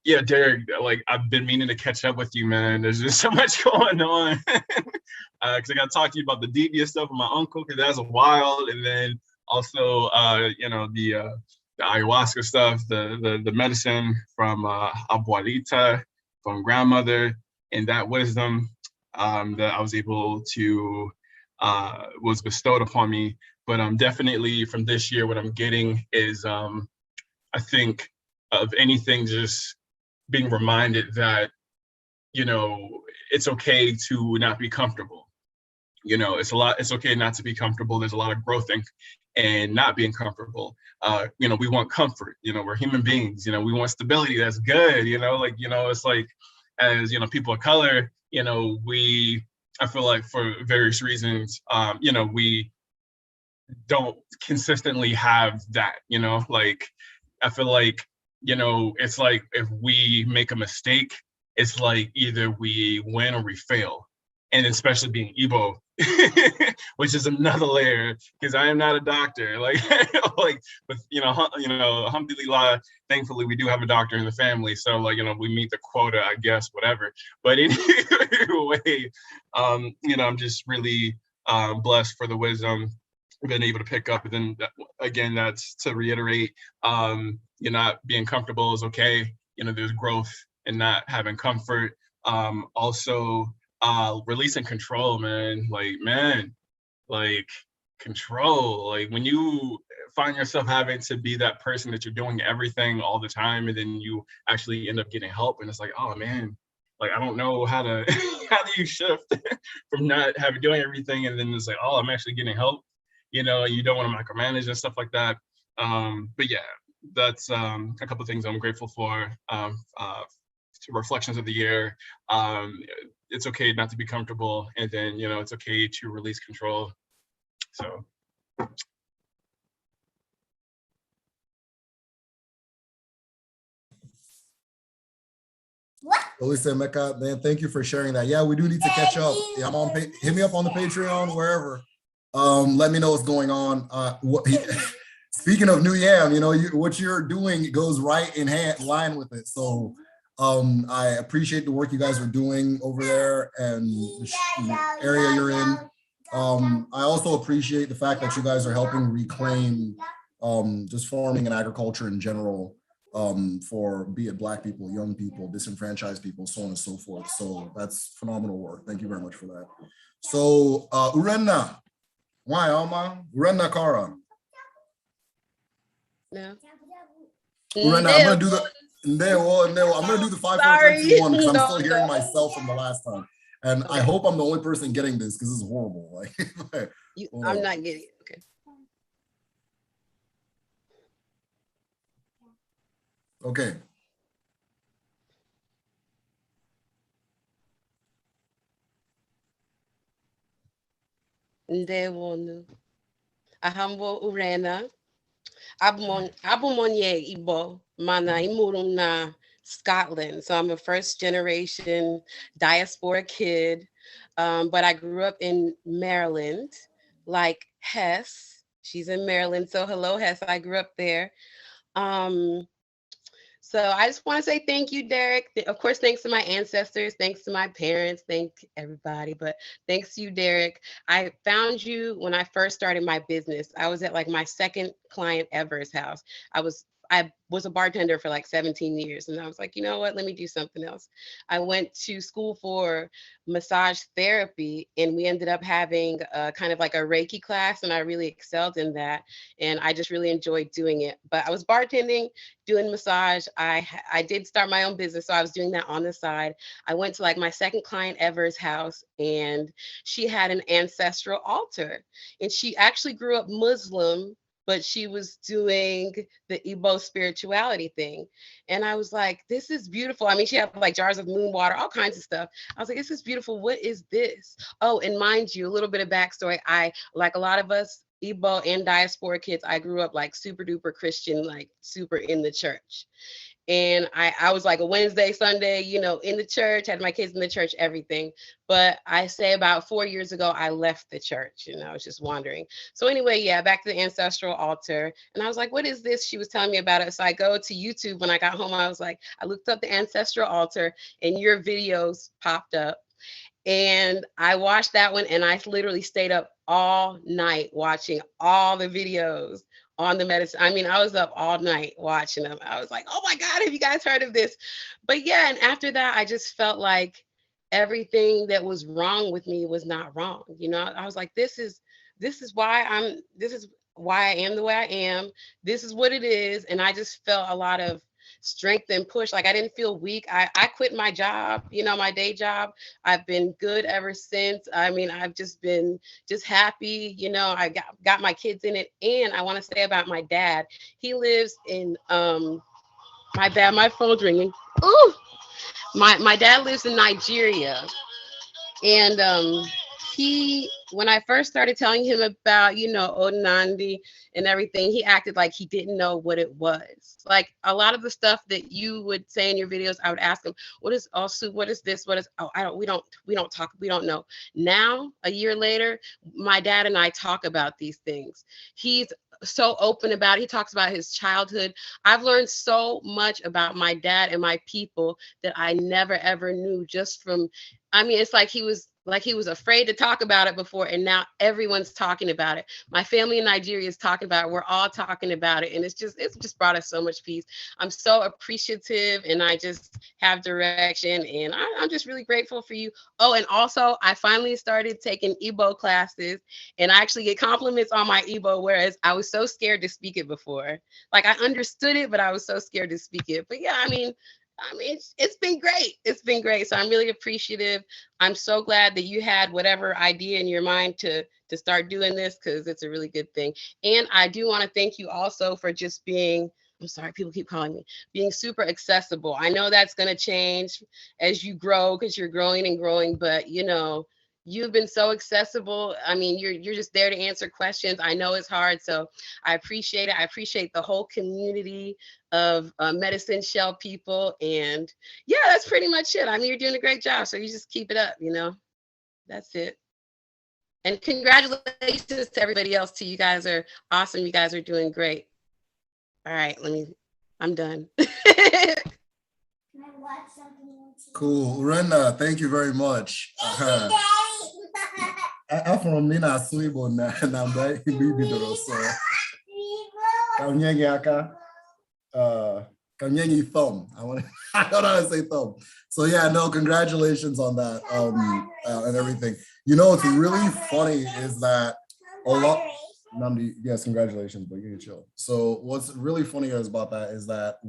Derek, I've been meaning to catch up with you, man. There's just so much going on. Because I got to talk to you about the devious stuff with my uncle, because that's wild. And then also, the ayahuasca stuff, the medicine from abuelita, from grandmother, and that wisdom that I was able to, was bestowed upon me. But definitely from this year, what I'm getting is, I think, of anything, just being reminded that, it's okay to not be comfortable. It's okay not to be comfortable. There's a lot of growth and not being comfortable. We want comfort, we're human beings, we want stability. That's good. It's like, as, people of color, I feel like for various reasons, we don't consistently have that, I feel like, it's like if we make a mistake, it's like either we win or we fail. And especially being Igbo, which is another layer, because I am not a doctor. But alhamdulillah, thankfully we do have a doctor in the family. So we meet the quota, I guess, whatever. But anyway, I'm just really blessed for the wisdom been able to pick up. And then again, that's to reiterate, not being comfortable is okay. There's growth in not having comfort. Also, releasing control, man. Control. When you find yourself having to be that person that you're doing everything all the time, and then you actually end up getting help, and it's like, oh man, I don't know how to how do you shift from not doing everything, and then it's like, oh, I'm actually getting help. You don't want to micromanage and stuff like that. But yeah, that's a couple of things I'm grateful for. Reflections of the year. It's okay not to be comfortable, and then it's okay to release control. So. Elisa Mecca, man, thank you for sharing that. Yeah, we do need to catch up. Yeah, hit me up on the Patreon, wherever. Let me know what's going on. Speaking of New Yam, what you're doing goes right in line with it. So I appreciate the work you guys are doing over there and the area you're in. I also appreciate the fact that you guys are helping reclaim just farming and agriculture in general, for be it Black people, young people, disenfranchised people, so on and so forth. So that's phenomenal work. Thank you very much for that. So Urenna, why Alma? Urenna Kara. No. Urenna, I'm gonna do the I'm gonna do the 5, 4, 3, 2, 1 because I'm still hearing myself from the last time. And okay. I hope I'm the only person getting this because this is horrible. I'm not getting it. Okay. Okay. Ndewonu. Ahambo Urena. Abumonye Igbo, mana imurum na Scotland. So I'm a first generation diaspora kid, but I grew up in Maryland, like Hess, She's in Maryland. So hello, Hess. I grew up there. Um, so I just want to say thank you, Derek. Of course, thanks to my ancestors, thanks to my parents, thank everybody, but thanks to you, Derek. I found you when I first started my business. I was at like my second client ever's house. I was a bartender for like 17 years, and I was like, you know what, let me do something else. I went to school for massage therapy, and we ended up having kind of like a Reiki class, and I really excelled in that, and I just really enjoyed doing it. But I was bartending, doing massage. I did start my own business, so I was doing that on the side. I went to like my second client ever's house, and she had an ancestral altar, and she actually grew up Muslim, but she was doing the Igbo spirituality thing. And I was like, this is beautiful. I mean, she had like jars of moon water, all kinds of stuff. I was like, this is beautiful. What is this? Oh, and mind you, a little bit of backstory. I, like a lot of us, Igbo and diaspora kids, I grew up like super duper Christian, like super in the church. And I was like a Wednesday, Sunday, you know, in the church, had my kids in the church, everything. But I say about 4 years ago, I left the church and I was just wandering. So anyway, yeah, back to the ancestral altar. And I was like, what is this? She was telling me about it. So I go to YouTube. When I got home, I was like, I looked up the ancestral altar and your videos popped up. And I watched that one, and I literally stayed up all night watching all the videos on the medicine. I mean, I was up all night watching them. I was like, oh my God, have you guys heard of this? But yeah, and after that, I just felt like everything that was wrong with me was not wrong. You know, I was like, this is why I am the way I am. This is what it is. And I just felt a lot of strength and push. Like I didn't feel weak. I quit my job, you know, my day job. I've been good ever since. I mean, I've just been just happy. You know, I got my kids in it. And I want to say about my dad. He lives in my bad, my phone's ringing. Ooh, my dad lives in Nigeria. And he, when I first started telling him about, you know, Odinandi and everything, he acted like he didn't know what it was. Like a lot of the stuff that you would say in your videos, I would ask him, what is also, what is this? What is, oh, we don't talk, we don't know. Now, a year later, my dad and I talk about these things. He's so open about it. He talks about his childhood. I've learned so much about my dad and my people that I never ever knew just from, I mean, it's like he was afraid to talk about it before, and now everyone's talking about it. My family in Nigeria is talking about it. We're all talking about it, and it's just brought us so much peace. I'm so appreciative, and I just have direction, and I'm just really grateful for you. Oh, and also I finally started taking Igbo classes, and I actually get compliments on my Igbo, whereas I was so scared to speak it before. Like I understood it, but I was so scared to speak it. But yeah, I mean, it's been great. It's been great. So I'm really appreciative. I'm so glad that you had whatever idea in your mind to start doing this, because it's a really good thing. And I do want to thank you also for just being, I'm sorry, people keep calling me, being super accessible. I know that's going to change as you grow because you're growing and growing, but you know, you've been so accessible. I mean, you're just there to answer questions. I know it's hard, so I appreciate it. I appreciate the whole community of Medicine Shell people, and yeah, that's pretty much it. I mean, you're doing a great job, so you just keep it up. You know, that's it. And congratulations to everybody else too. You guys are awesome. You guys are doing great. All right, I'm done. Cool. Rena, thank you very much. I'm from Nina Suibo na mba bidoro so. Kanyengi thumb. I don't know how to say thumb. So yeah, no, congratulations on that and everything. You know, what's really funny is that a lot. Namdi, yes, congratulations, but you can chill. So what's really funny about that is that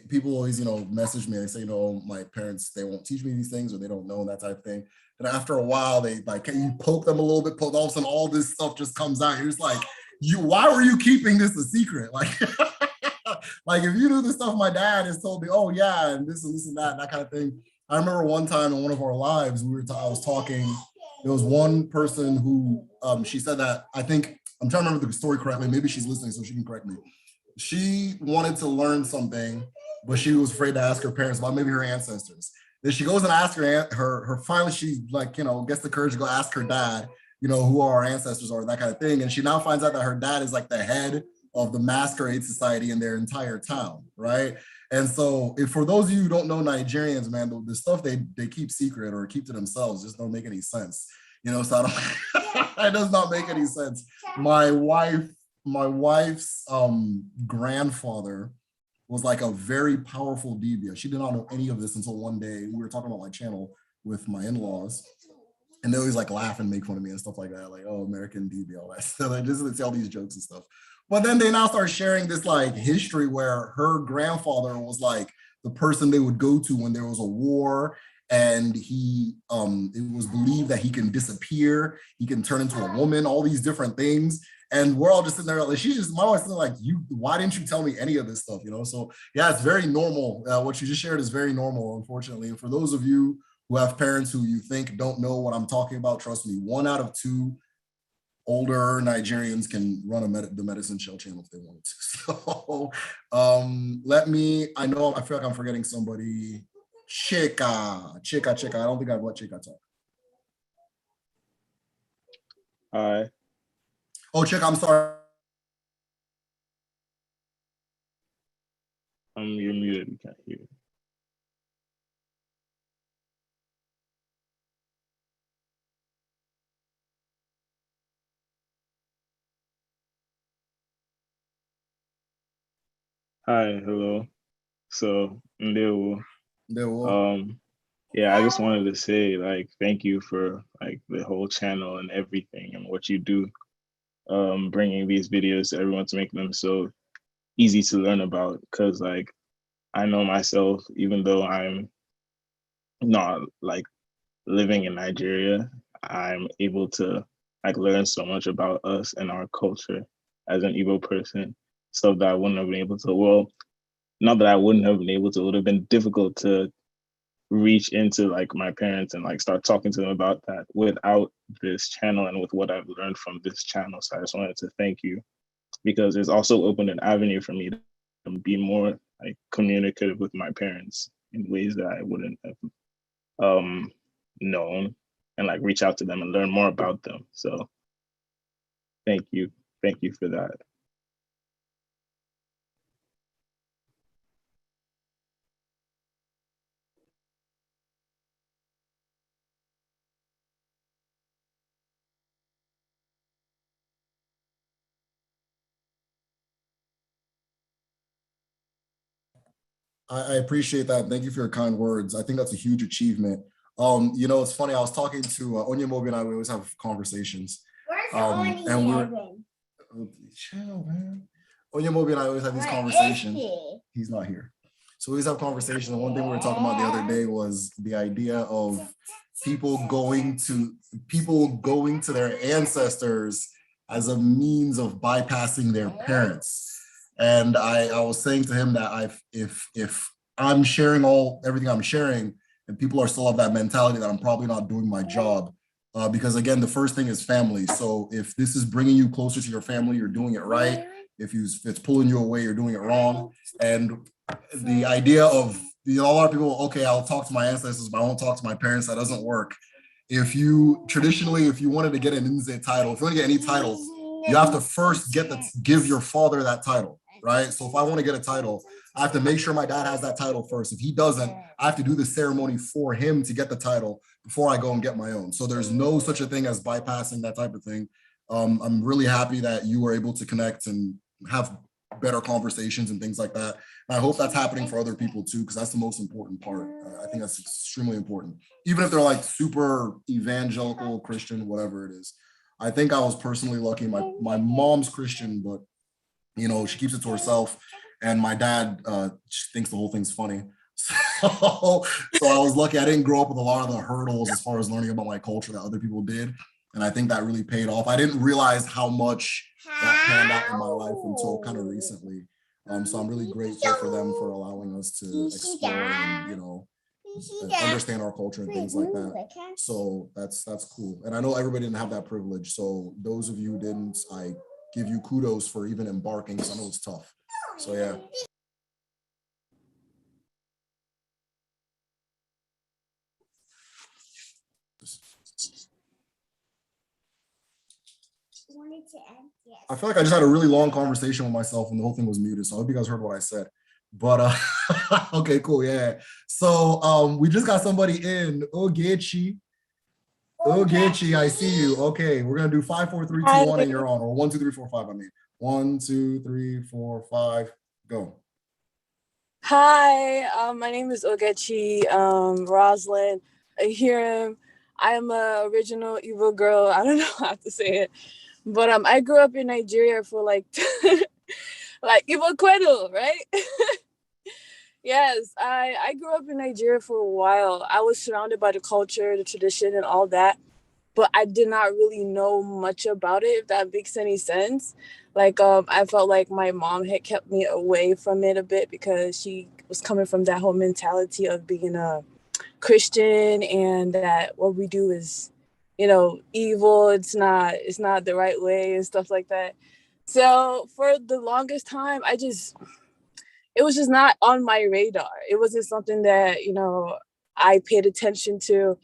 people always, you know, message me and they say, you know, my parents, they won't teach me these things or they don't know, and that type of thing. And after a while, they like, can you poke them a little bit, all of a sudden all this stuff just comes out. You're just like, why were you keeping this a secret? Like, like if you knew the stuff my dad has told me, oh yeah, and this and that kind of thing. I remember one time in one of our lives, I was talking, there was one person who, she said that, I think, I'm trying to remember the story correctly, maybe she's listening so she can correct me. She wanted to learn something, but she was afraid to ask her parents about maybe her ancestors. Then she goes and asks her finally she like, you know, gets the courage to go ask her dad. you know, who our ancestors are, that kind of thing. And she now finds out that her dad is like the head of the masquerade society in their entire town, right? And so if for those of you who don't know Nigerians, man, the stuff they keep secret or keep to themselves just don't make any sense. You know, so I don't, it does not make any sense. My wife's grandfather was like a very powerful dibia. She did not know any of this until one day we were talking about my channel with my in-laws. And they always like laugh and make fun of me and stuff like that. Like, oh, American dibia, all that stuff. Like, just tell these jokes and stuff. But then they now start sharing this like history where her grandfather was like the person they would go to when there was a war, and he it was believed that he can disappear, he can turn into a woman, all these different things. And we're all just sitting there like, she's just, my wife's like, why didn't you tell me any of this stuff, you know? So yeah, it's very normal. What you just shared is very normal, unfortunately. And for those of you who have parents who you think don't know what I'm talking about, trust me, 1 out of 2 older Nigerians can run the Medicine Shell channel if they wanted to. So I know, I feel like I'm forgetting somebody. Chika. I don't think I've let Chika talk. Hi. Oh, Chika, I'm sorry. You're muted, we can't hear you. Hi, hello. So, Ndewo. Yeah, I just wanted to say, like, thank you for like the whole channel and everything and what you do, bringing these videos to everyone to make them so easy to learn about. Because like, I know myself, even though I'm not like living in Nigeria, I'm able to like learn so much about us and our culture as an Igbo person, stuff that I wouldn't have been able to, well, not that I wouldn't have been able to, it would have been difficult to reach into like my parents and like start talking to them about that without this channel and with what I've learned from this channel. So I just wanted to thank you, because it's also opened an avenue for me to be more like communicative with my parents in ways that I wouldn't have known, and like reach out to them and learn more about them. So thank you for that. I appreciate that. Thank you for your kind words. I think that's a huge achievement. You know, it's funny, I was talking to Onyemobi and I, we always have conversations. And we were, chill, man. Onyemobi and I always have these conversations. He's not here. So we always have conversations. And one thing we were talking about the other day was the idea of people going to their ancestors as a means of bypassing their parents. And I was saying to him that if I'm sharing everything I'm sharing, and people are still of that mentality, that I'm probably not doing my job. Because again, the first thing is family. So if this is bringing you closer to your family, you're doing it right. If it's pulling you away, you're doing it wrong. And the idea of, you know, a lot of people, okay, I'll talk to my ancestors, but I won't talk to my parents. That doesn't work. If you wanted to get an Nze title, if you want to get any title, you have to first give your father that title, right? So if I want to get a title, I have to make sure my dad has that title first. If he doesn't, I have to do the ceremony for him to get the title before I go and get my own. So there's no such a thing as bypassing that type of thing. I'm really happy that you were able to connect and have better conversations and things like that. And I hope that's happening for other people too, because that's the most important part. I think that's extremely important. Even if they're like super evangelical, Christian, whatever it is. I think I was personally lucky. My mom's Christian, but you know, she keeps it to herself. And my dad thinks the whole thing's funny. So I was lucky. I didn't grow up with a lot of the hurdles as far as learning about my culture that other people did. And I think that really paid off. I didn't realize how much that panned out in my life until kind of recently. So I'm really grateful for them for allowing us to explore and, you know, understand our culture and things like that. So that's cool. And I know everybody didn't have that privilege. So those of you who didn't, I give you kudos for even embarking, because I know it's tough. So yeah. I feel like I just had a really long conversation with myself and the whole thing was muted. So I hope you guys heard what I said. But okay, cool. Yeah. So we just got somebody in. Ogechi. Ogechi, I see you. Okay, we're gonna do 5, 4, 3, 2, 1, and you're on. Or 1, 2, 3, 4, 5. I mean, 1, 2, 3, 4, 5. Go. Hi, my name is Ogechi Roslyn. Here, I am a original Igbo girl. I don't know how to say it, but I grew up in Nigeria for like like Igbo Kwedo, right? Yes, I grew up in Nigeria for a while. I was surrounded by the culture, the tradition, and all that, but I did not really know much about it, if that makes any sense. Like, I felt like my mom had kept me away from it a bit because she was coming from that whole mentality of being a Christian and that what we do is, evil. It's not the right way and stuff like that. So for the longest time, it was just not on my radar. It wasn't something that, I paid attention to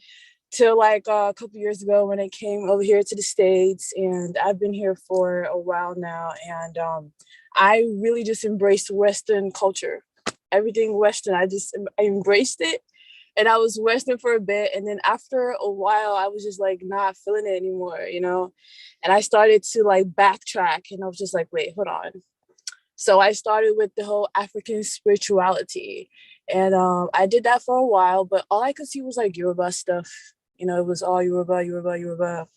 till like a couple years ago when I came over here to the States, and I've been here for a while now. And I really just embraced Western culture, everything Western. I embraced it, and I was Western for a bit. And then after a while, I was just like not feeling it anymore, and I started to like backtrack, and I was just like, wait, hold on. So I started with the whole African spirituality, and I did that for a while, but all I could see was like Yoruba stuff. It was all Yoruba, Yoruba, Yoruba.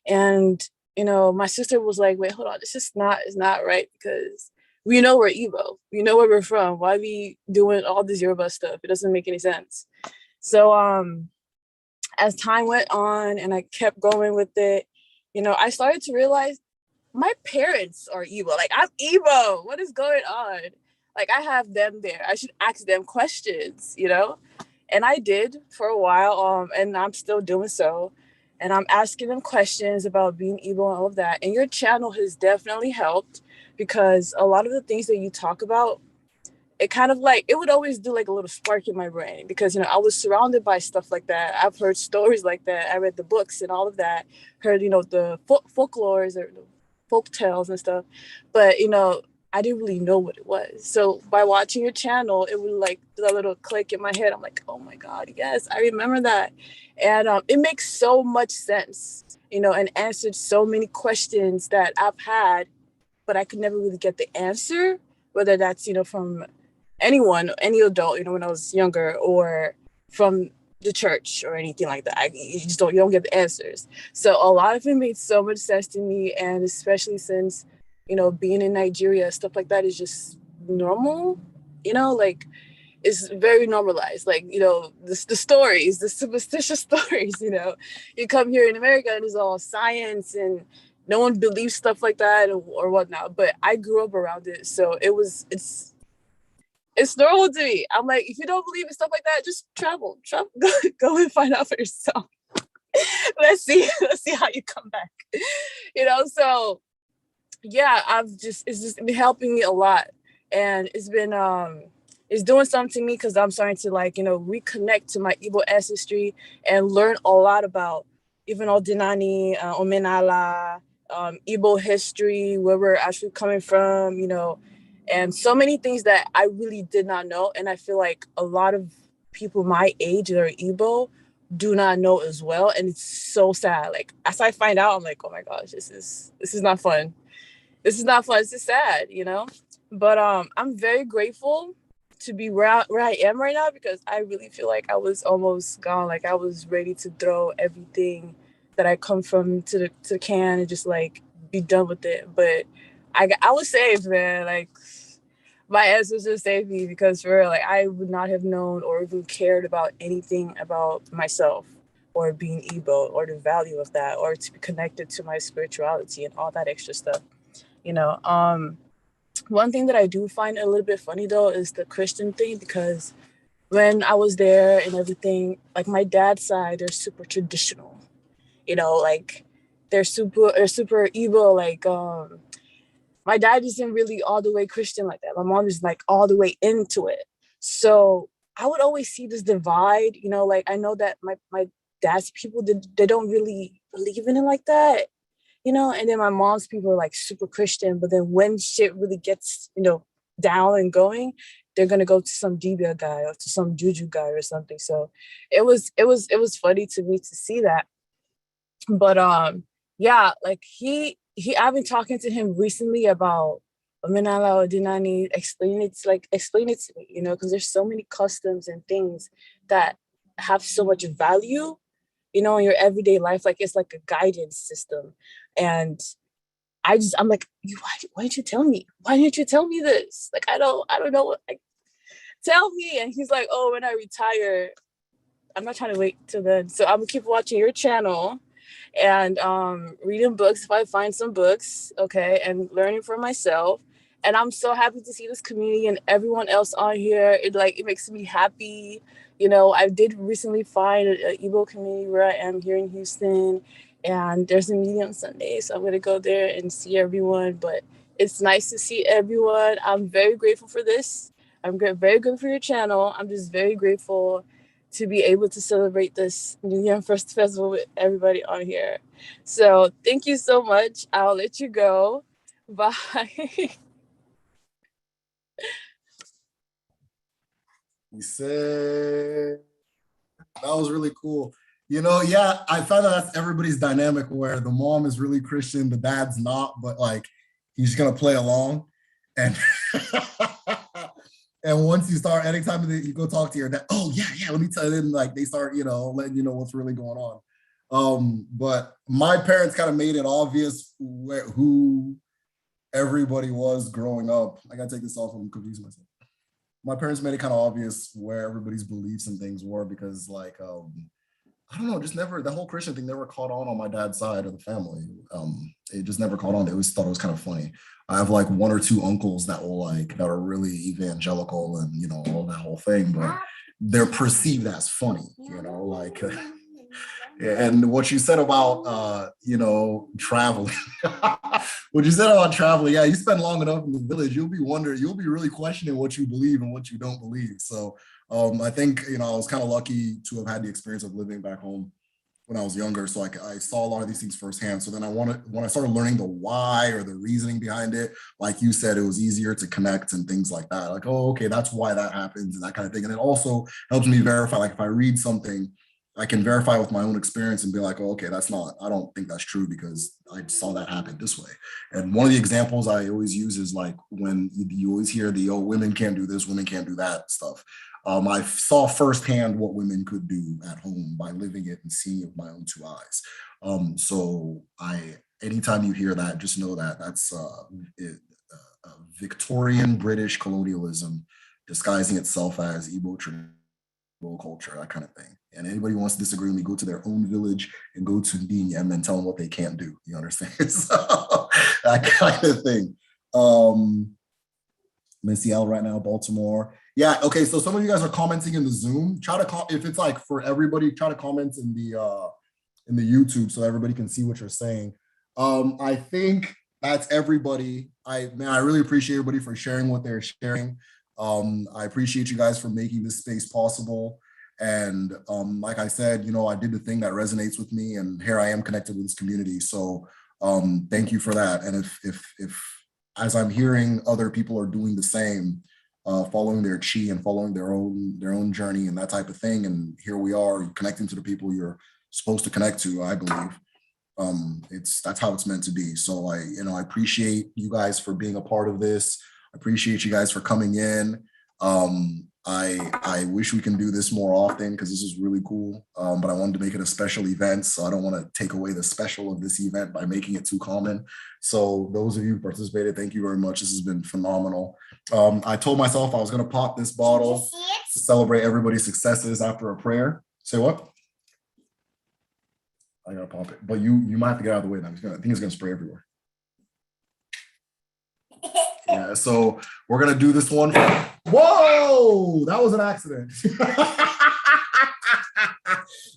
And, my sister was like, wait, hold on, it's not right, because we know we're Igbo. We know where we're from. Why are we doing all this Yoruba stuff? It doesn't make any sense. So as time went on and I kept going with it, I started to realize my parents are Igbo. Like, I'm Igbo. What is going on? Like, I have them there. I should ask them questions, And I did for a while, and I'm still doing so. And I'm asking them questions about being Igbo and all of that. And your channel has definitely helped, because a lot of the things that you talk about, it kind of like, it would always do like a little spark in my brain, because, I was surrounded by stuff like that. I've heard stories like that. I read the books and all of that, heard, the folklores or the folk tales and stuff. But, I didn't really know what it was. So by watching your channel, it would like do a little click in my head. I'm like, oh my God, yes, I remember that. And it makes so much sense, and answered so many questions that I've had, but I could never really get the answer, whether that's, from anyone, any adult, when I was younger, or from the church or anything like that. You don't get the answers. So a lot of it made so much sense to me. And especially since, being in Nigeria, stuff like that is just normal, like it's very normalized. Like, the stories, the superstitious stories, you come here in America and it's all science and no one believes stuff like that or whatnot. But I grew up around it. So it's normal to me. I'm like, if you don't believe in stuff like that, just travel, go and find out for yourself. let's see how you come back. So yeah, it's just been helping me a lot, and it's been it's doing something to me, because I'm starting to like reconnect to my Igbo ancestry and learn a lot about even Odinani, Omenala, Igbo history, where we're actually coming from, and so many things that I really did not know. And I feel like a lot of people my age that are Igbo do not know as well, and it's so sad. Like, as I find out, I'm like, oh my gosh, this is not fun. This is not fun. This is sad, But I'm very grateful to be where I am right now, because I really feel like I was almost gone. Like, I was ready to throw everything that I come from to the can and just like be done with it. But I was saved, man. Like, my ancestors saved me, because for real, like, I would not have known or even cared about anything about myself or being Igbo or the value of that, or to be connected to my spirituality and all that extra stuff. One thing that I do find a little bit funny though is the Christian thing, because when I was there and everything, like my dad's side, they're super traditional, like they're super evil. Like, my dad isn't really all the way Christian like that. My mom is like all the way into it. So I would always see this divide, like I know that my dad's people, they don't really believe in it like that. you know, and then my mom's people are like super Christian, but then when shit really gets, you know, down and going, they're gonna go to some Dibia guy or to some Juju guy or something. So it was funny to me to see that. But yeah, like I've been talking to him recently about Minala or Dinani, explain it to me, you know, because there's so many customs and things that have so much value, you know, in your everyday life. Like it's like a guidance system. And I'm like, why didn't you tell me? Why didn't you tell me this? Like I don't know what, like, tell me. And he's like, oh, when I retire, I'm not trying to wait till then. So I'm gonna keep watching your channel and reading books if I find some books, okay, and learning for myself. And I'm so happy to see this community and everyone else on here. It makes me happy. You know, I did recently find an Igbo community where I am here in Houston, and there's a meeting on Sunday, so I'm gonna go there and see everyone. But it's nice to see everyone. I'm very grateful for this. I'm very grateful for your channel. I'm just very grateful to be able to celebrate this New Year First Festival with everybody on here. So thank you so much. I'll let you go. Bye. We said that was really cool. You know, yeah, I found out that's everybody's dynamic where the mom is really Christian, the dad's not, but like he's gonna play along. And and once you start, anytime you go talk to your dad, oh yeah, let me tell you, then like they start, you know, letting you know what's really going on. But my parents kind of made it obvious who everybody was growing up. I gotta take this off, I'm confusing myself. My parents made it kind of obvious where everybody's beliefs and things were because like, I don't know, just never, the whole Christian thing never caught on my dad's side of the family. It just never caught on. They always thought it was kind of funny. I have like one or two uncles that are really evangelical and, you know, all that whole thing, but they're perceived as funny, you know, like, and what you said about, you know, traveling, what you said about traveling, yeah, you spend long enough in the village, you'll be really questioning what you believe and what you don't believe. So I think, you know, I was kind of lucky to have had the experience of living back home when I was younger. So I saw a lot of these things firsthand. So then when I started learning the why or the reasoning behind it, like you said, it was easier to connect and things like that. Like, oh, okay, that's why that happens and that kind of thing. And it also helps me verify, like if I read something, I can verify with my own experience and be like, oh, okay, I don't think that's true because I saw that happen this way. And one of the examples I always use is like when you always hear the, oh, women can't do this, women can't do that stuff. I saw firsthand what women could do at home by living it and seeing it with my own two eyes. So anytime you hear that, just know that that's Victorian British colonialism disguising itself as Igbo traditional culture, that kind of thing. And anybody who wants to disagree with me, go to their own village and go to Ndinyem and tell them what they can't do. You understand? So, that kind of thing. I'm in Seattle right now, Baltimore. Yeah, okay, so some of you guys are commenting in the Zoom. Try to if it's like for everybody, try to comment in the YouTube so everybody can see what you're saying. I think that's everybody. I really appreciate everybody for sharing what they're sharing. I appreciate you guys for making this space possible. And like I said, you know, I did the thing that resonates with me, and here I am connected with this community. So thank you for that. And if as I'm hearing other people are doing the same, following their chi and following their own journey and that type of thing, and here we are connecting to the people you're supposed to connect to, I believe. That's how it's meant to be. So I appreciate you guys for being a part of this. I appreciate you guys for coming in. I wish we can do this more often because this is really cool, but I wanted to make it a special event, so I don't want to take away the special of this event by making it too common. So those of you who participated, thank you very much. This has been phenomenal. I told myself I was going to pop this bottle to celebrate everybody's successes after a prayer. Say what? I gotta pop it, but you might have to get out of the way now. I think it's gonna spray everywhere. Yeah, so we're gonna do this one. Whoa, that was an accident.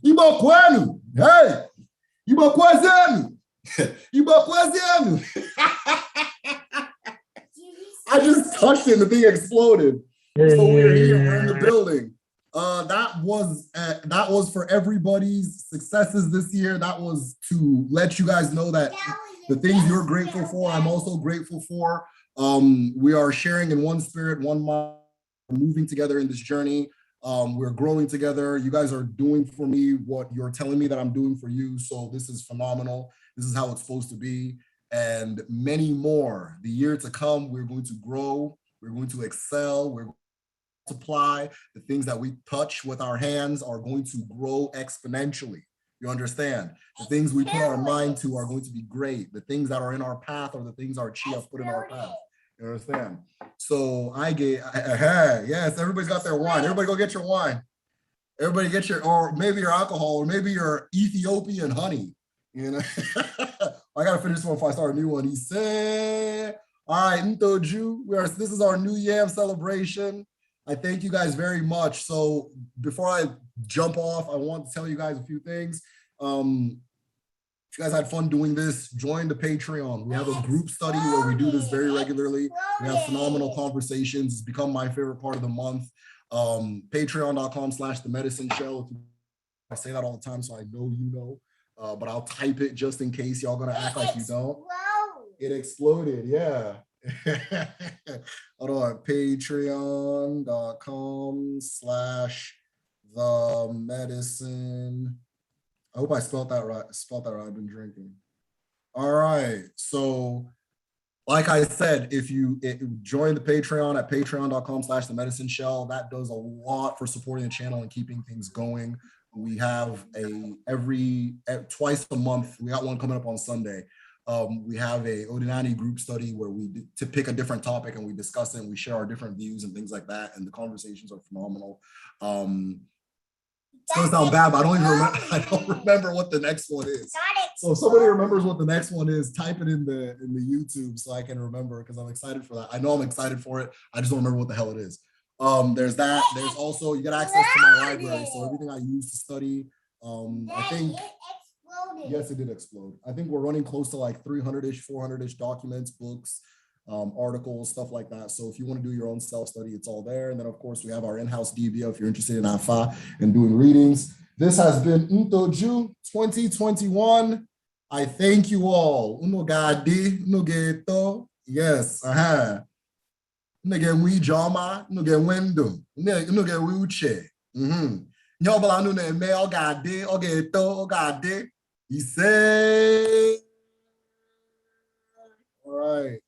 Ibo kwenu, hey, Ibo kwezenu, Ibo kwezenu. I just touched it and the thing exploded. So we're here, we're in the building. That was for everybody's successes this year. That was to let you guys know that The things you're grateful for, I'm also grateful for. We are sharing in one spirit, one mind, moving together in this journey. We're growing together. You guys are doing for me what you're telling me that I'm doing for you. So this is phenomenal. This is how it's supposed to be. And many more. The year to come, we're going to grow. We're going to excel. We're going to multiply. The things that we touch with our hands are going to grow exponentially. You understand? The things we put our mind to are going to be great. The things that are in our path are the things our chi have put in our path. You understand? So yes, everybody's got their wine. Everybody go get your wine. Everybody get your, or maybe your alcohol, or maybe your Ethiopian honey. You know, I gotta finish this one before I start a new one. He said, all right, Ntojụ, this is our New Yam celebration. I thank you guys very much. So before I jump off, I want to tell you guys a few things. If you guys had fun doing this, join the Patreon. We have a group study where we do this very regularly. We have phenomenal conversations. It's become my favorite part of the month. Patreon.com/TheMedicineShell. I say that all the time, so I know you know, but I'll type it just in case y'all gonna act like you don't. It exploded, yeah. Hold on, patreon.com/TheMedicine. I hope I spelled that right. I've been drinking. All right. So, like I said, if you join the Patreon at patreon.com/TheMedicineShell, that does a lot for supporting the channel and keeping things going. We have twice a month. We got one coming up on Sunday. We have a Odinani group study where to pick a different topic and we discuss it and we share our different views and things like that. And the conversations are phenomenal. It's gonna sound bad, but I don't remember what the next one is. So if somebody remembers what the next one is, type it in the YouTube so I can remember, because I'm excited for that. I know I'm excited for it. I just don't remember what the hell it is. There's that. There's also, you get access to my library. So everything I use to study, I think, yes, it did explode. I think we're running close to like 300-ish, 400-ish documents, books, articles, stuff like that. So if you want to do your own self-study, it's all there. And then of course we have our in-house DBO if you're interested in AFA and doing readings. This has been Ntojụ 2021. I thank you all. Unogadi, unogeto. Yes. Unogewe joma, unogewe ndụ, unogewe uche. Nye ọbụla unu na-eme, ọ ga-adị, ọ ga-eto, ọ ga-adị. Ise. All right.